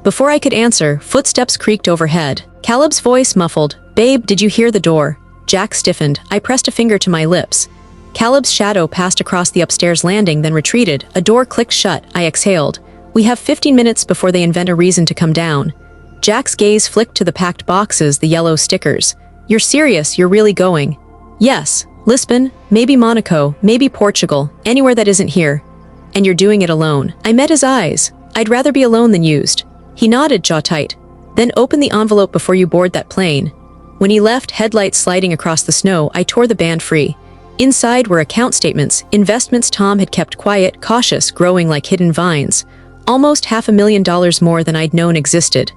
Before I could answer, footsteps creaked overhead. Caleb's voice muffled. Babe, did you hear the door? Jack stiffened. I pressed a finger to my lips. Caleb's shadow passed across the upstairs landing, then retreated. A door clicked shut. I exhaled. We have 15 minutes before they invent a reason to come down. Jack's gaze flicked to the packed boxes, the yellow stickers. You're serious, you're really going? Yes. Lisbon, maybe Monaco, maybe Portugal, anywhere that isn't here. And you're doing it alone. I met his eyes. I'd rather be alone than used. He nodded, jaw tight. Then open the envelope before you board that plane. When he left, headlights sliding across the snow, I tore the band free. Inside were account statements, investments Tom had kept quiet, cautious, growing like hidden vines. Almost $500,000 more than I'd known existed.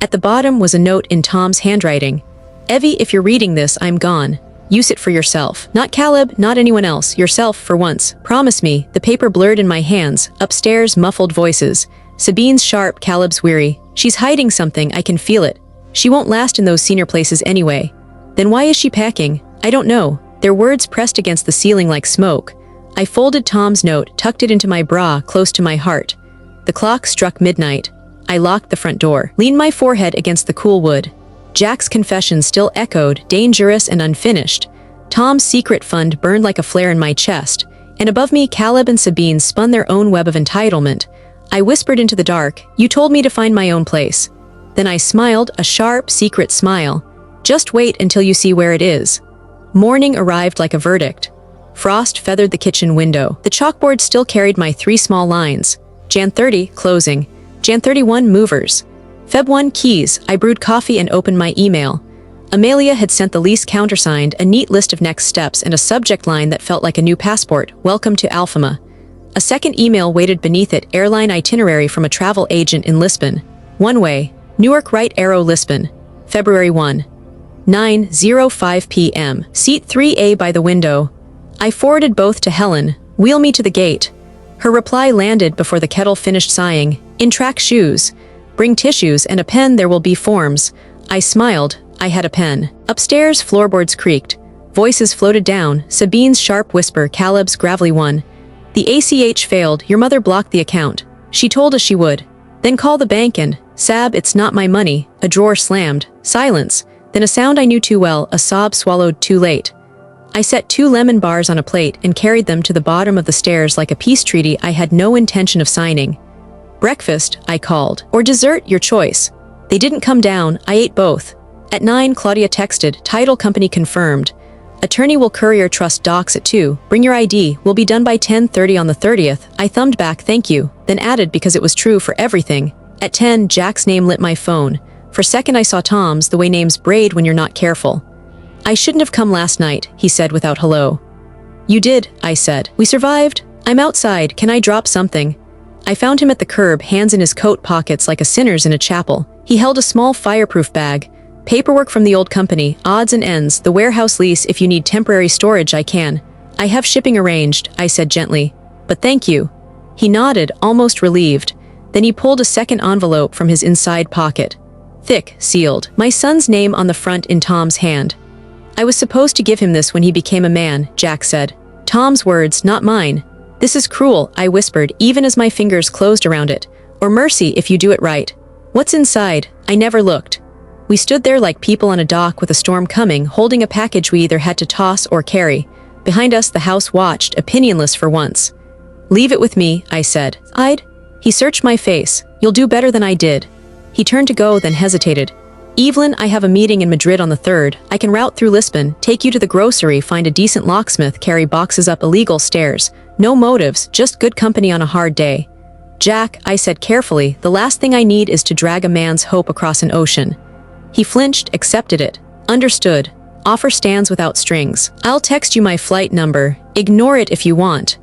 At the bottom was a note in Tom's handwriting. Evie, if you're reading this, I'm gone. Use it for yourself. Not Caleb, not anyone else. Yourself, for once. Promise me. The paper blurred in my hands. Upstairs, muffled voices. Sabine's sharp, Caleb's weary. She's hiding something, I can feel it. She won't last in those senior places anyway. Then why is she packing? I don't know. Their words pressed against the ceiling like smoke. I folded Tom's note, tucked it into my bra, close to my heart. The clock struck midnight. I locked the front door, leaned my forehead against the cool wood. Jack's confession still echoed, dangerous and unfinished. Tom's secret fund burned like a flare in my chest, and above me Caleb and Sabine spun their own web of entitlement. I whispered into the dark, you told me to find my own place. Then I smiled, a sharp, secret smile. Just wait until you see where it is. Morning arrived like a verdict. Frost feathered the kitchen window. The chalkboard still carried my 3 small lines. Jan 30, closing. Jan 31, movers. Feb 1, keys. I brewed coffee and opened my email. Amelia had sent the lease countersigned, a neat list of next steps, and a subject line that felt like a new passport, welcome to Alfama. A second email waited beneath it, airline itinerary from a travel agent in Lisbon. One way, Newark Right Arrow Lisbon. February 1. 9:05 p.m. Seat 3A by the window. I forwarded both to Helen. Wheel me to the gate. Her reply landed before the kettle finished sighing. In track shoes. Bring tissues and a pen, there will be forms. I smiled. I had a pen. Upstairs, floorboards creaked. Voices floated down. Sabine's sharp whisper, Caleb's gravelly one. The ACH failed. Your mother blocked the account. She told us she would. Then call the bank and, Sab, it's not my money. A drawer slammed. Silence. Then a sound I knew too well, a sob swallowed too late. I set 2 lemon bars on a plate and carried them to the bottom of the stairs like a peace treaty I had no intention of signing. Breakfast, I called. Or dessert, your choice. They didn't come down, I ate both. At 9, Claudia texted, title company confirmed. Attorney will courier trust docs at 2. Bring your ID, we'll be done by 10:30 on the 30th. I thumbed back, thank you, then added because it was true for everything. At 10, Jack's name lit my phone. For a second I saw Tom's, the way names braid when you're not careful. I shouldn't have come last night, he said without hello. You did, I said. We survived. I'm outside, can I drop something? I found him at the curb, hands in his coat pockets like a sinner's in a chapel. He held a small fireproof bag. Paperwork from the old company, odds and ends, the warehouse lease, if you need temporary storage I can. I have shipping arranged, I said gently. But thank you. He nodded, almost relieved. Then he pulled a second envelope from his inside pocket. Thick, sealed. My son's name on the front in Tom's hand. I was supposed to give him this when he became a man, Jack said. Tom's words, not mine. This is cruel, I whispered, even as my fingers closed around it. Or mercy if you do it right. What's inside? I never looked. We stood there like people on a dock with a storm coming, holding a package we either had to toss or carry. Behind us, the house watched, opinionless for once. "Leave it with me," I said. He searched my face. "You'll do better than I did." He turned to go, then hesitated. "Evelyn, I have a meeting in Madrid on the 3rd. I can route through Lisbon, take you to the grocery, find a decent locksmith, carry boxes up illegal stairs. No motives, just good company on a hard day." "Jack," I said carefully, "the last thing I need is to drag a man's hope across an ocean." He flinched, accepted it. "Understood. Offer stands without strings. I'll text you my flight number. Ignore it if you want."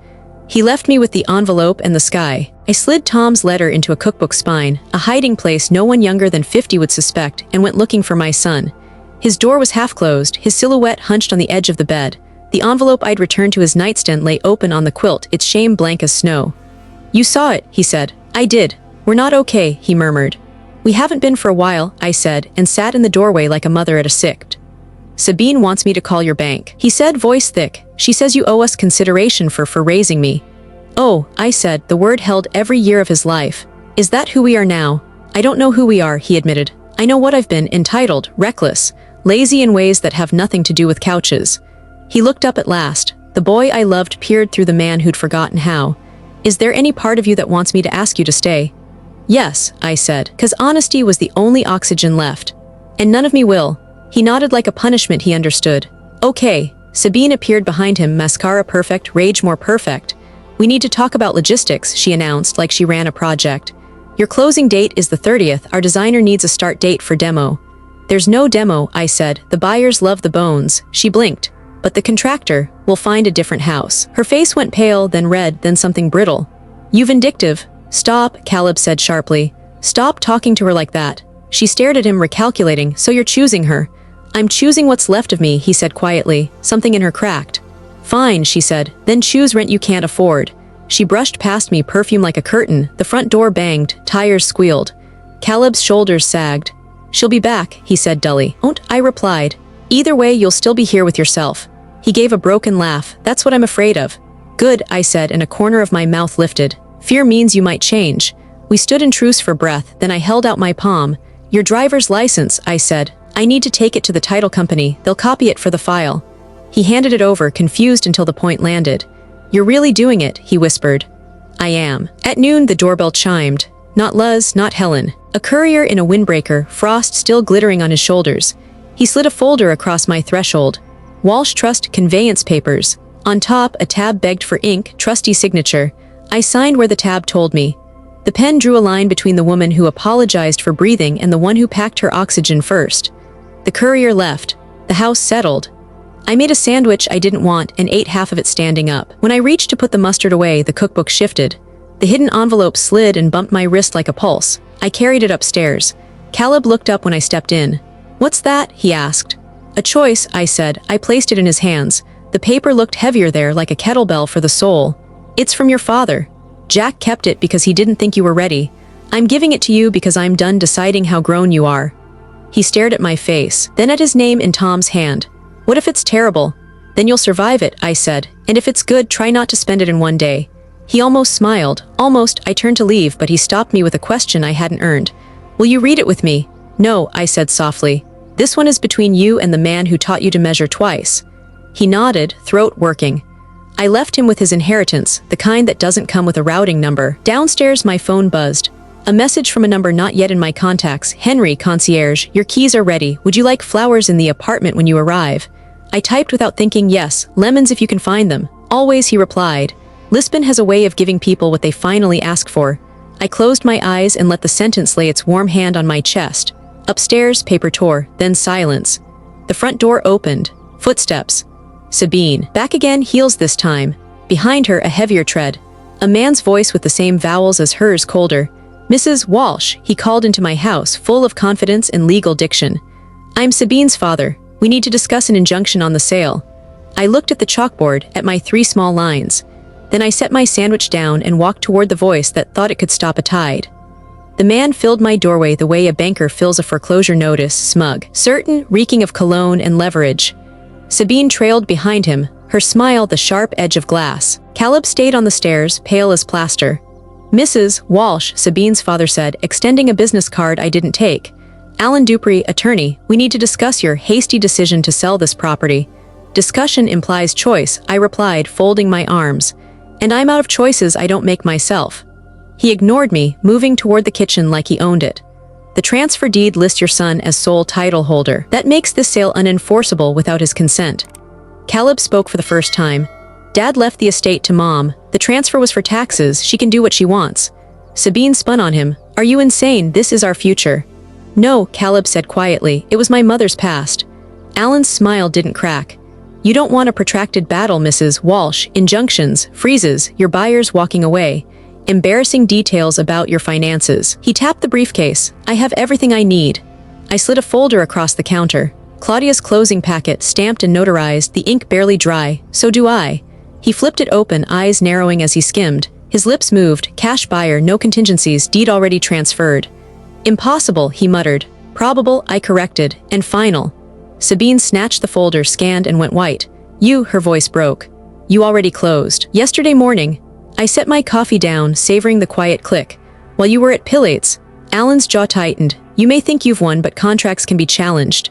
He left me with the envelope and the sky. I slid Tom's letter into a cookbook spine, a hiding place no one younger than 50 would suspect, and went looking for my son. His door was half closed, his silhouette hunched on the edge of the bed. The envelope I'd returned to his nightstand lay open on the quilt, its shame blank as snow. "You saw it," he said. "I did. We're not okay," he murmured. "We haven't been for a while," I said, and sat in the doorway like a mother at a sick. "Sabine wants me to call your bank," he said, voice thick. "She says you owe us consideration for raising me." "Oh," I said, the word held every year of his life. "Is that who we are now?" "I don't know who we are," he admitted. "I know what I've been, entitled, reckless, lazy in ways that have nothing to do with couches." He looked up at last. The boy I loved peered through the man who'd forgotten how. "Is there any part of you that wants me to ask you to stay?" "Yes," I said, 'cause honesty was the only oxygen left. "And none of me will." He nodded like a punishment he understood. "Okay." Sabine appeared behind him, mascara perfect, rage more perfect. "We need to talk about logistics," she announced like she ran a project. "Your closing date is the 30th. Our designer needs a start date for demo." "There's no demo," I said. "The buyers love the bones." She blinked. "But the contractor will find a different house." Her face went pale, then red, then something brittle. "You vindictive." "Stop," Caleb said sharply. "Stop talking to her like that." She stared at him, recalculating. "So you're choosing her?" "I'm choosing what's left of me," he said quietly. Something in her cracked. "Fine," she said. "Then choose rent you can't afford." She brushed past me, perfume like a curtain. The front door banged. Tires squealed. Caleb's shoulders sagged. "She'll be back," he said dully. "Won't," I replied. "Either way, you'll still be here with yourself." He gave a broken laugh. "That's what I'm afraid of." "Good," I said, and a corner of my mouth lifted. "Fear means you might change." We stood in truce for breath, then I held out my palm. "Your driver's license," I said. "I need to take it to the title company. They'll copy it for the file." He handed it over, confused until the point landed. "You're really doing it," he whispered. "I am." At noon, the doorbell chimed. Not Luz, not Helen. A courier in a windbreaker, frost still glittering on his shoulders. He slid a folder across my threshold. Walsh Trust conveyance papers. On top, a tab begged for ink, trustee signature. I signed where the tab told me. The pen drew a line between the woman who apologized for breathing and the one who packed her oxygen first. The courier left. The house settled. I made a sandwich I didn't want and ate half of it standing up. When I reached to put the mustard away, the cookbook shifted. The hidden envelope slid and bumped my wrist like a pulse. I carried it upstairs. Caleb looked up when I stepped in. "What's that?" he asked. "A choice," I said. I placed it in his hands. The paper looked heavier there, like a kettlebell for the soul. "It's from your father. Jack kept it because he didn't think you were ready. I'm giving it to you because I'm done deciding how grown you are." He stared at my face, then at his name in Tom's hand. "What if it's terrible?" "Then you'll survive it," I said. "And if it's good, try not to spend it in one day." He almost smiled. Almost. I turned to leave, but he stopped me with a question I hadn't earned. "Will you read it with me?" "No," I said softly. "This one is between you and the man who taught you to measure twice." He nodded, throat working. I left him with his inheritance, the kind that doesn't come with a routing number. Downstairs, my phone buzzed. A message from a number not yet in my contacts. "Henry, concierge, your keys are ready. Would you like flowers in the apartment when you arrive?" I typed without thinking, "Yes, lemons if you can find them." "Always," he replied. Lisbon has a way of giving people what they finally ask for. I closed my eyes and let the sentence lay its warm hand on my chest. Upstairs, paper tore, then silence. The front door opened. Footsteps. Sabine. Back again, heels this time. Behind her, a heavier tread. A man's voice with the same vowels as hers, colder. "Mrs. Walsh," he called into my house, full of confidence and legal diction. "I'm Sabine's father. We need to discuss an injunction on the sale." I looked at the chalkboard, at my 3 small lines. Then I set my sandwich down and walked toward the voice that thought it could stop a tide. The man filled my doorway the way a banker fills a foreclosure notice, smug, certain, reeking of cologne and leverage. Sabine trailed behind him, her smile the sharp edge of glass. Caleb stayed on the stairs, pale as plaster. "Mrs. Walsh," Sabine's father said, extending a business card I didn't take. Alan Dupree, attorney, we need to discuss your hasty decision to sell this property. Discussion implies choice, I replied, folding my arms. And I'm out of choices I don't make myself. He ignored me, moving toward the kitchen like he owned it. The transfer deed lists your son as sole title holder. That makes this sale unenforceable without his consent. Caleb spoke for the first time. Dad left the estate to Mom. The transfer was for taxes. She can do what she wants. Sabine spun on him. Are you insane? This is our future. No, Caleb said quietly. It was my mother's past. Alan's smile didn't crack. You don't want a protracted battle, Mrs. Walsh. Injunctions, freezes, your buyers walking away. Embarrassing details about your finances. He tapped the briefcase. I have everything I need. I slid a folder across the counter. Claudia's closing packet, stamped and notarized, the ink barely dry. So do I. He flipped it open, eyes narrowing as he skimmed. His lips moved. Cash buyer, no contingencies, deed already transferred. Impossible, he muttered. Probable, I corrected. And final. Sabine snatched the folder, scanned, and went white. You, her voice broke. You already closed. Yesterday morning. I set my coffee down, savoring the quiet click. While you were at Pilates. Alan's jaw tightened. You may think you've won, but contracts can be challenged.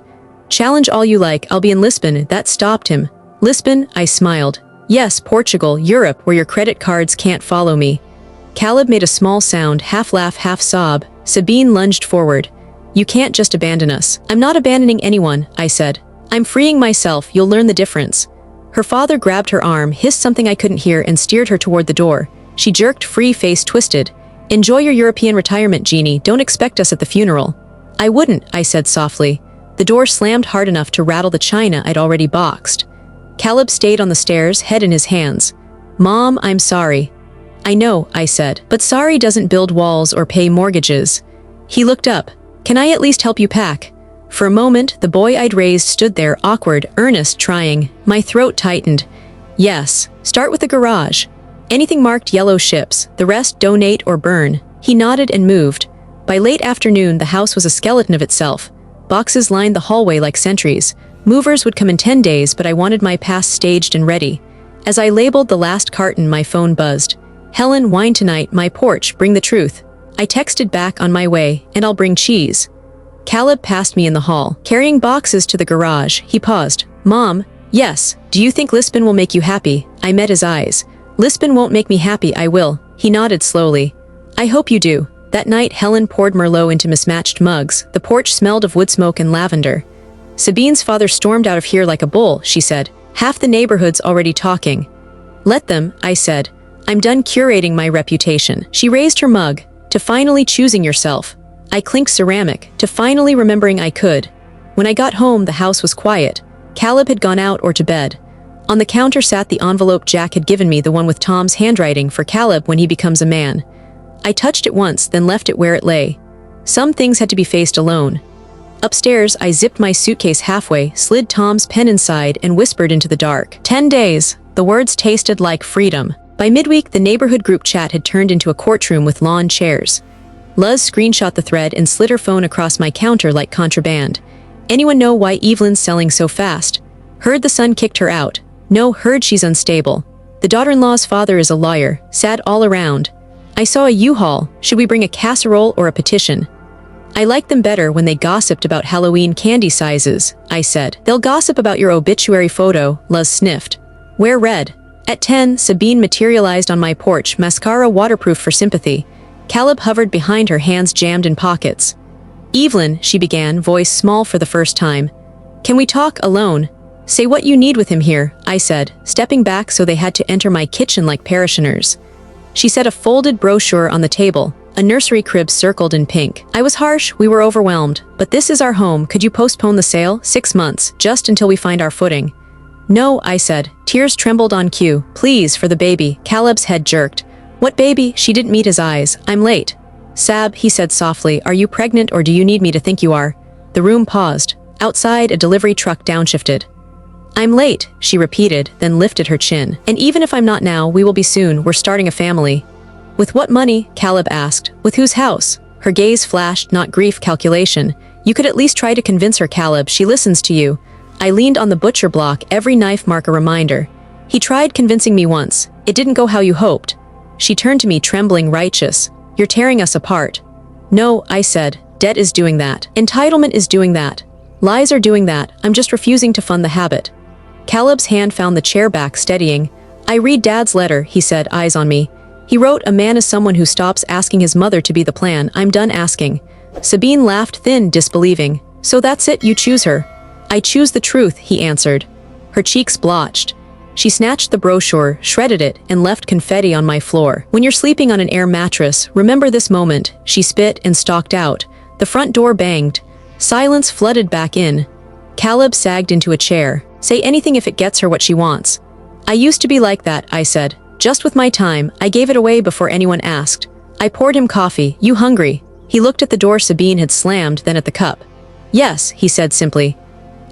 Challenge all you like, I'll be in Lisbon. That stopped him. Lisbon, I smiled. Yes, Portugal, Europe, where your credit cards can't follow me. Caleb made a small sound, half laugh, half sob. Sabine lunged forward. You can't just abandon us. I'm not abandoning anyone, I said. I'm freeing myself, you'll learn the difference. Her father grabbed her arm, hissed something I couldn't hear, and steered her toward the door. She jerked free, face twisted. Enjoy your European retirement, Jeannie. Don't expect us at the funeral. I wouldn't, I said softly. The door slammed hard enough to rattle the china I'd already boxed. Caleb stayed on the stairs, head in his hands. Mom, I'm sorry. I know, I said, but sorry doesn't build walls or pay mortgages. He looked up. Can I at least help you pack? For a moment, the boy I'd raised stood there, awkward, earnest, trying. My throat tightened. Yes, start with the garage. Anything marked yellow ships, the rest donate or burn. He nodded and moved. By late afternoon, the house was a skeleton of itself. Boxes lined the hallway like sentries. Movers would come in 10 days, but I wanted my pass staged and ready. As I labeled the last carton, my phone buzzed. Helen, wine tonight, my porch, bring the truth. I texted back, on my way, and I'll bring cheese. Caleb passed me in the hall, carrying boxes to the garage. He paused. Mom, yes, do you think Lisbon will make you happy? I met his eyes. Lisbon won't make me happy, I will. He nodded slowly. I hope you do. That night, Helen poured Merlot into mismatched mugs. The porch smelled of wood smoke and lavender. Sabine's father stormed out of here like a bull, she said. Half the neighborhood's already talking. Let them, I said. I'm done curating my reputation. She raised her mug. To finally choosing yourself. I clinked ceramic, to finally remembering I could. When I got home, the house was quiet. Caleb had gone out or to bed. On the counter sat the envelope Jack had given me, the one with Tom's handwriting for Caleb when he becomes a man. I touched it once, then left it where it lay. Some things had to be faced alone. Upstairs, I zipped my suitcase halfway, slid Tom's pen inside, and whispered into the dark. 10 days. The words tasted like freedom. By midweek, the neighborhood group chat had turned into a courtroom with lawn chairs. Luz screenshot the thread and slid her phone across my counter like contraband. Anyone know why Evelyn's selling so fast? Heard the son kicked her out. No, heard she's unstable. The daughter-in-law's father is a lawyer, sad all around. I saw a U-Haul. Should we bring a casserole or a petition? I like them better when they gossiped about Halloween candy sizes, I said. They'll gossip about your obituary photo, Luz sniffed. Wear red. At 10, Sabine materialized on my porch, mascara waterproof for sympathy. Caleb hovered behind her, hands jammed in pockets. Evelyn, she began, voice small for the first time. Can we talk alone? Say what you need with him here, I said, stepping back so they had to enter my kitchen like parishioners. She set a folded brochure on the table, a nursery crib circled in pink. I was harsh, we were overwhelmed. But this is our home, could you postpone the sale? 6 months, just until we find our footing. No, I said. Tears trembled on cue. Please, for the baby. Caleb's head jerked. What baby? She didn't meet his eyes. I'm late. Sab, he said softly, are you pregnant or do you need me to think you are? The room paused. Outside, a delivery truck downshifted. I'm late, she repeated, then lifted her chin. And even if I'm not now, we will be soon. We're starting a family. With what money? Caleb asked. With whose house? Her gaze flashed, not grief, calculation. You could at least try to convince her, Caleb. She listens to you. I leaned on the butcher block, every knife mark a reminder. He tried convincing me once. It didn't go how you hoped. She turned to me, trembling, righteous. You're tearing us apart. No, I said. Debt is doing that. Entitlement is doing that. Lies are doing that. I'm just refusing to fund the habit. Caleb's hand found the chair back, steadying. I read Dad's letter, he said, eyes on me. He wrote, a man is someone who stops asking his mother to be the plan. I'm done asking. Sabine laughed, thin, disbelieving. So that's it, you choose her. I choose the truth, he answered. Her cheeks blotched. She snatched the brochure, shredded it, and left confetti on my floor. When you're sleeping on an air mattress, remember this moment. She spit and stalked out. The front door banged. Silence flooded back in. Caleb sagged into a chair. Say anything if it gets her what she wants. I used to be like that, I said. Just with my time, I gave it away before anyone asked. I poured him coffee. You hungry? He looked at the door Sabine had slammed, then at the cup. Yes, he said simply.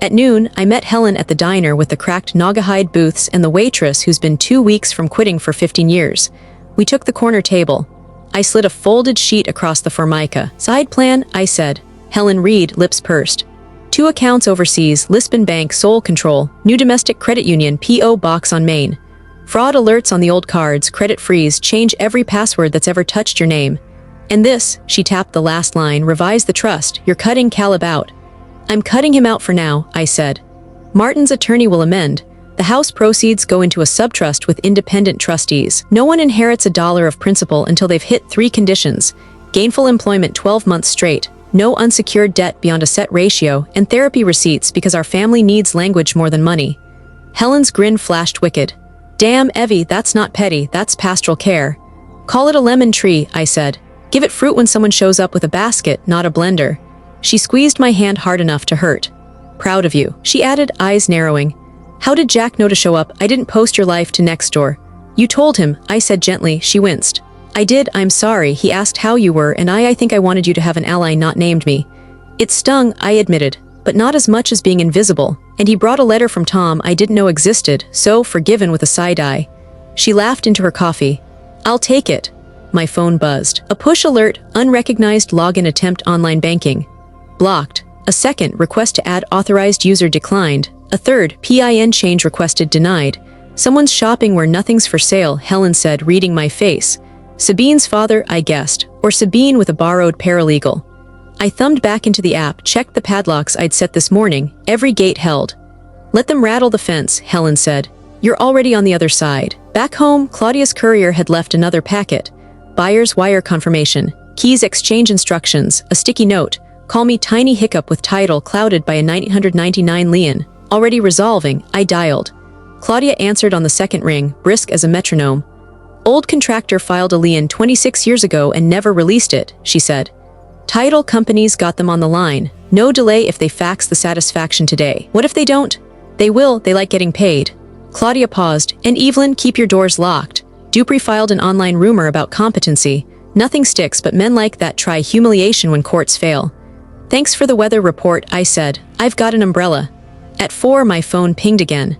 At noon, I met Helen at the diner with the cracked Naugahyde booths and the waitress who's been 2 weeks from quitting for 15 years. We took the corner table. I slid a folded sheet across the formica. Side plan, I said. Helen Reed, lips pursed. 2 accounts overseas, Lisbon Bank, sole control, new domestic credit union, P.O. Box on Maine. Fraud alerts on the old cards, credit freeze, change every password that's ever touched your name. And this, she tapped the last line, revise the trust, you're cutting Caleb out. I'm cutting him out for now, I said. Martin's attorney will amend. The house proceeds go into a subtrust with independent trustees. No one inherits $1 of principal until they've hit 3 conditions. Gainful employment 12 months straight, no unsecured debt beyond a set ratio, and therapy receipts because our family needs language more than money. Helen's grin flashed wicked. Damn, Evie, that's not petty, that's pastoral care. Call it a lemon tree, I said. Give it fruit when someone shows up with a basket, not a blender. She squeezed my hand hard enough to hurt. Proud of you, she added, eyes narrowing. How did Jack know to show up? I didn't post your life to Nextdoor. You told him, I said gently. She winced. I did, I'm sorry. He asked how you were, and I think I wanted you to have an ally not named me. It stung, I admitted, but not as much as being invisible. And he brought a letter from Tom I didn't know existed, so forgiven with a side eye. She laughed into her coffee. I'll take it. My phone buzzed. A push alert, unrecognized login attempt online banking. Blocked. A second, request to add authorized user declined. A third, PIN change requested denied. Someone's shopping where nothing's for sale, Helen said, reading my face. Sabine's father, I guessed, or Sabine with a borrowed paralegal. I thumbed back into the app, checked the padlocks I'd set this morning, every gate held. Let them rattle the fence, Helen said. You're already on the other side. Back home, Claudia's courier had left another packet. Buyer's wire confirmation, keys exchange instructions, a sticky note. Call me tiny hiccup with title clouded by a 999 lien. Already resolving, I dialed. Claudia answered on the second ring, brisk as a metronome. Old contractor filed a lien 26 years ago and never released it, she said. Title companies got them on the line. No delay if they fax the satisfaction today. What if they don't? They will, they like getting paid. Claudia paused. And Evelyn, keep your doors locked. Dupree filed an online rumor about competency. Nothing sticks, but men like that try humiliation when courts fail. Thanks for the weather report, I said. I've got an umbrella. At 4, my phone pinged again.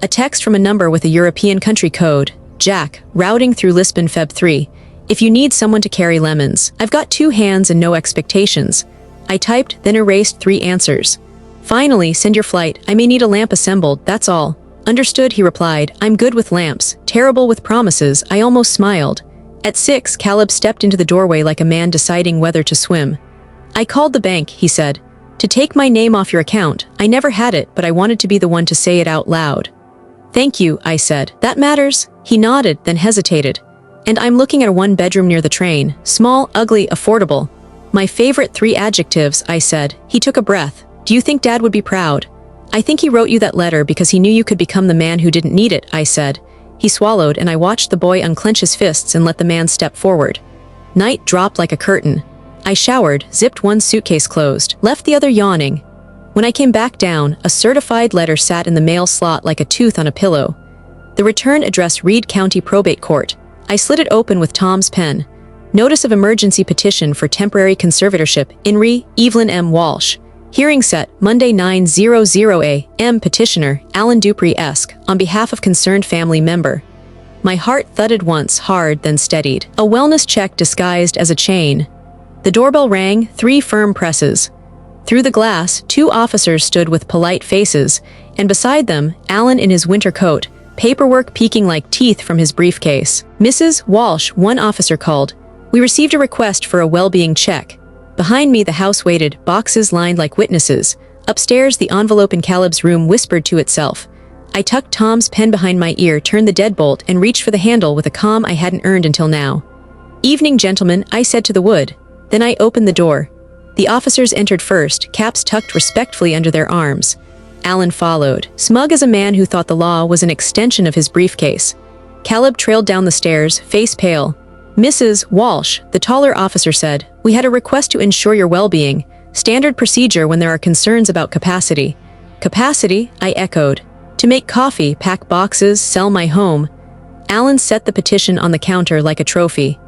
A text from a number with a European country code. Jack, routing through Lisbon Feb 3. If you need someone to carry lemons. I've got 2 hands and no expectations. I typed, then erased 3 answers. Finally, send your flight. I may need a lamp assembled, that's all. Understood, he replied. I'm good with lamps, terrible with promises. I almost smiled. At 6, Caleb stepped into the doorway like a man deciding whether to swim. I called the bank, he said. To take my name off your account. I never had it, but I wanted to be the one to say it out loud. Thank you, I said. That matters? He nodded, then hesitated. And I'm looking at a 1-bedroom near the train. Small, ugly, affordable. My favorite 3 adjectives, I said. He took a breath. Do you think Dad would be proud? I think he wrote you that letter because he knew you could become the man who didn't need it, I said. He swallowed, and I watched the boy unclench his fists and let the man step forward. Night dropped like a curtain. I showered, zipped one suitcase closed, left the other yawning. When I came back down, a certified letter sat in the mail slot like a tooth on a pillow. The return address Reed County Probate Court. I slid it open with Tom's pen. Notice of emergency petition for temporary conservatorship, INRI, Evelyn M. Walsh. Hearing set, Monday 9:00 a.m. Petitioner, Alan Dupree-esque, on behalf of concerned family member. My heart thudded once, hard, then steadied. A wellness check disguised as a chain. The doorbell rang, 3 firm presses. Through the glass, 2 officers stood with polite faces, and beside them, Alan in his winter coat, paperwork peeking like teeth from his briefcase. Mrs. Walsh, one officer called. We received a request for a well-being check. Behind me, the house waited, boxes lined like witnesses. Upstairs, the envelope in Caleb's room whispered to itself. I tucked Tom's pen behind my ear, turned the deadbolt, and reached for the handle with a calm I hadn't earned until now. "Evening, gentlemen," I said to the wood. Then I opened the door. The officers entered first, caps tucked respectfully under their arms. Alan followed, smug as a man who thought the law was an extension of his briefcase. Caleb trailed down the stairs, face pale. "Mrs. Walsh," the taller officer said, "we had a request to ensure your well-being. Standard procedure when there are concerns about capacity." "Capacity?" I echoed. "To make coffee, pack boxes, sell my home." Alan set the petition on the counter like a trophy.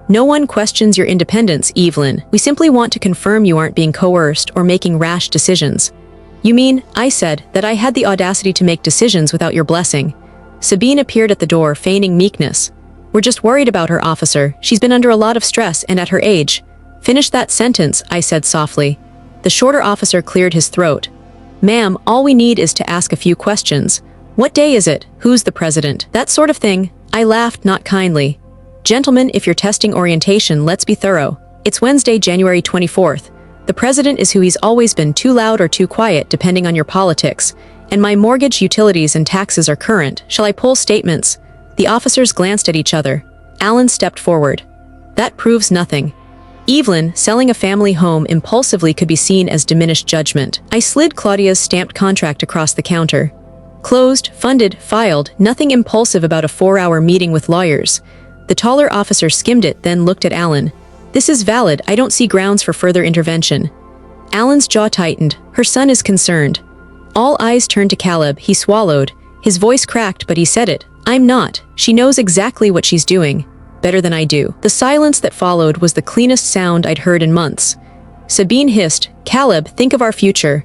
"No one questions your independence, Evelyn. We simply want to confirm you aren't being coerced or making rash decisions." "You mean," I said, "that I had the audacity to make decisions without your blessing?" Sabine appeared at the door, feigning meekness. "We're just worried about her, officer. She's been under a lot of stress, and at her age." "Finish that sentence," I said softly. The shorter officer cleared his throat. "Ma'am, all we need is to ask a few questions. What day is it? Who's the president? That sort of thing." I laughed, not kindly. "Gentlemen, if you're testing orientation, let's be thorough. It's Wednesday, January 24th. The president is who he's always been, too loud or too quiet, depending on your politics. And my mortgage, utilities, and taxes are current. Shall I pull statements?" The officers glanced at each other. Alan stepped forward. "That proves nothing." Evelyn, selling a family home impulsively could be seen as diminished judgment. I slid Claudia's stamped contract across the counter. "Closed, funded, filed, nothing impulsive about a 4-hour meeting with lawyers." The taller officer skimmed it, then looked at Alan. "This is valid. I don't see grounds for further intervention." Alan's jaw tightened. Her son is concerned. All eyes turned to Caleb. He swallowed. His voice cracked, but he said it. "I'm not. She knows exactly what she's doing. Better than I do." The silence that followed was the cleanest sound I'd heard in months. Sabine hissed, "Caleb, think of our future."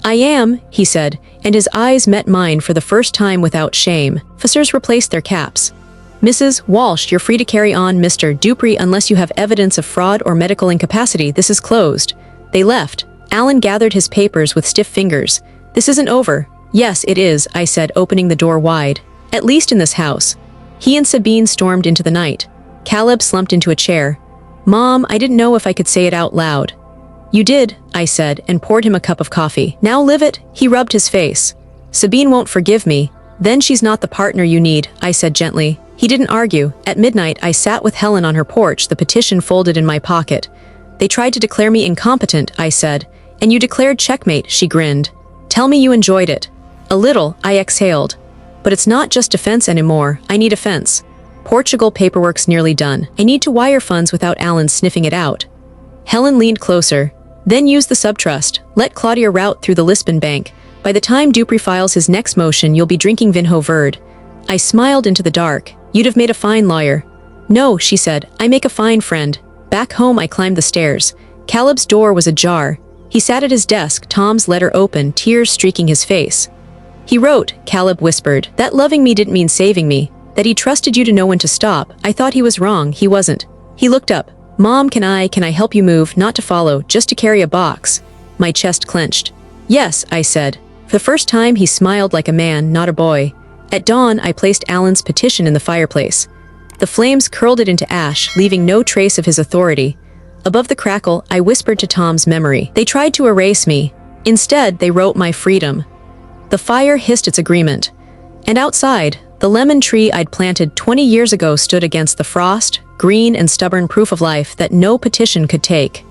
"I am," he said, and his eyes met mine for the first time without shame. Officers replaced their caps. "Mrs. Walsh, you're free to carry on, Mr. Dupree, unless you have evidence of fraud or medical incapacity. This is closed." They left. Alan gathered his papers with stiff fingers. "This isn't over." "Yes, it is," I said, opening the door wide. "At least in this house." He and Sabine stormed into the night. Caleb slumped into a chair. "Mom, I didn't know if I could say it out loud." "You did," I said, and poured him a cup of coffee. "Now live it." He rubbed his face. "Sabine won't forgive me." "Then she's not the partner you need," I said gently. He didn't argue. At midnight, I sat with Helen on her porch, the petition folded in my pocket. "They tried to declare me incompetent," I said. "And you declared checkmate," she grinned. "Tell me you enjoyed it." "A little," I exhaled. "But it's not just defense anymore. I need offense. Portugal paperwork's nearly done. I need to wire funds without Alan sniffing it out." Helen leaned closer. "Then use the subtrust. Let Claudia route through the Lisbon bank. By the time Dupree files his next motion, you'll be drinking Vinho Verde." I smiled into the dark. "You'd have made a fine lawyer." "No," she said. "I make a fine friend." Back home, I climbed the stairs. Caleb's door was ajar. He sat at his desk, Tom's letter open, tears streaking his face. "He wrote," Caleb whispered, "that loving me didn't mean saving me, that he trusted you to know when to stop. I thought he was wrong. He wasn't." He looked up. "Mom, can I help you move? Not to follow, just to carry a box." My chest clenched. "Yes," I said. For the first time, he smiled like a man, not a boy. At dawn, I placed Alan's petition in the fireplace. The flames curled it into ash, leaving no trace of his authority. Above the crackle, I whispered to Tom's memory. "They tried to erase me. Instead, they wrote my freedom." The fire hissed its agreement. And outside, the lemon tree I'd planted 20 years ago stood against the frost, green and stubborn proof of life that no petition could take.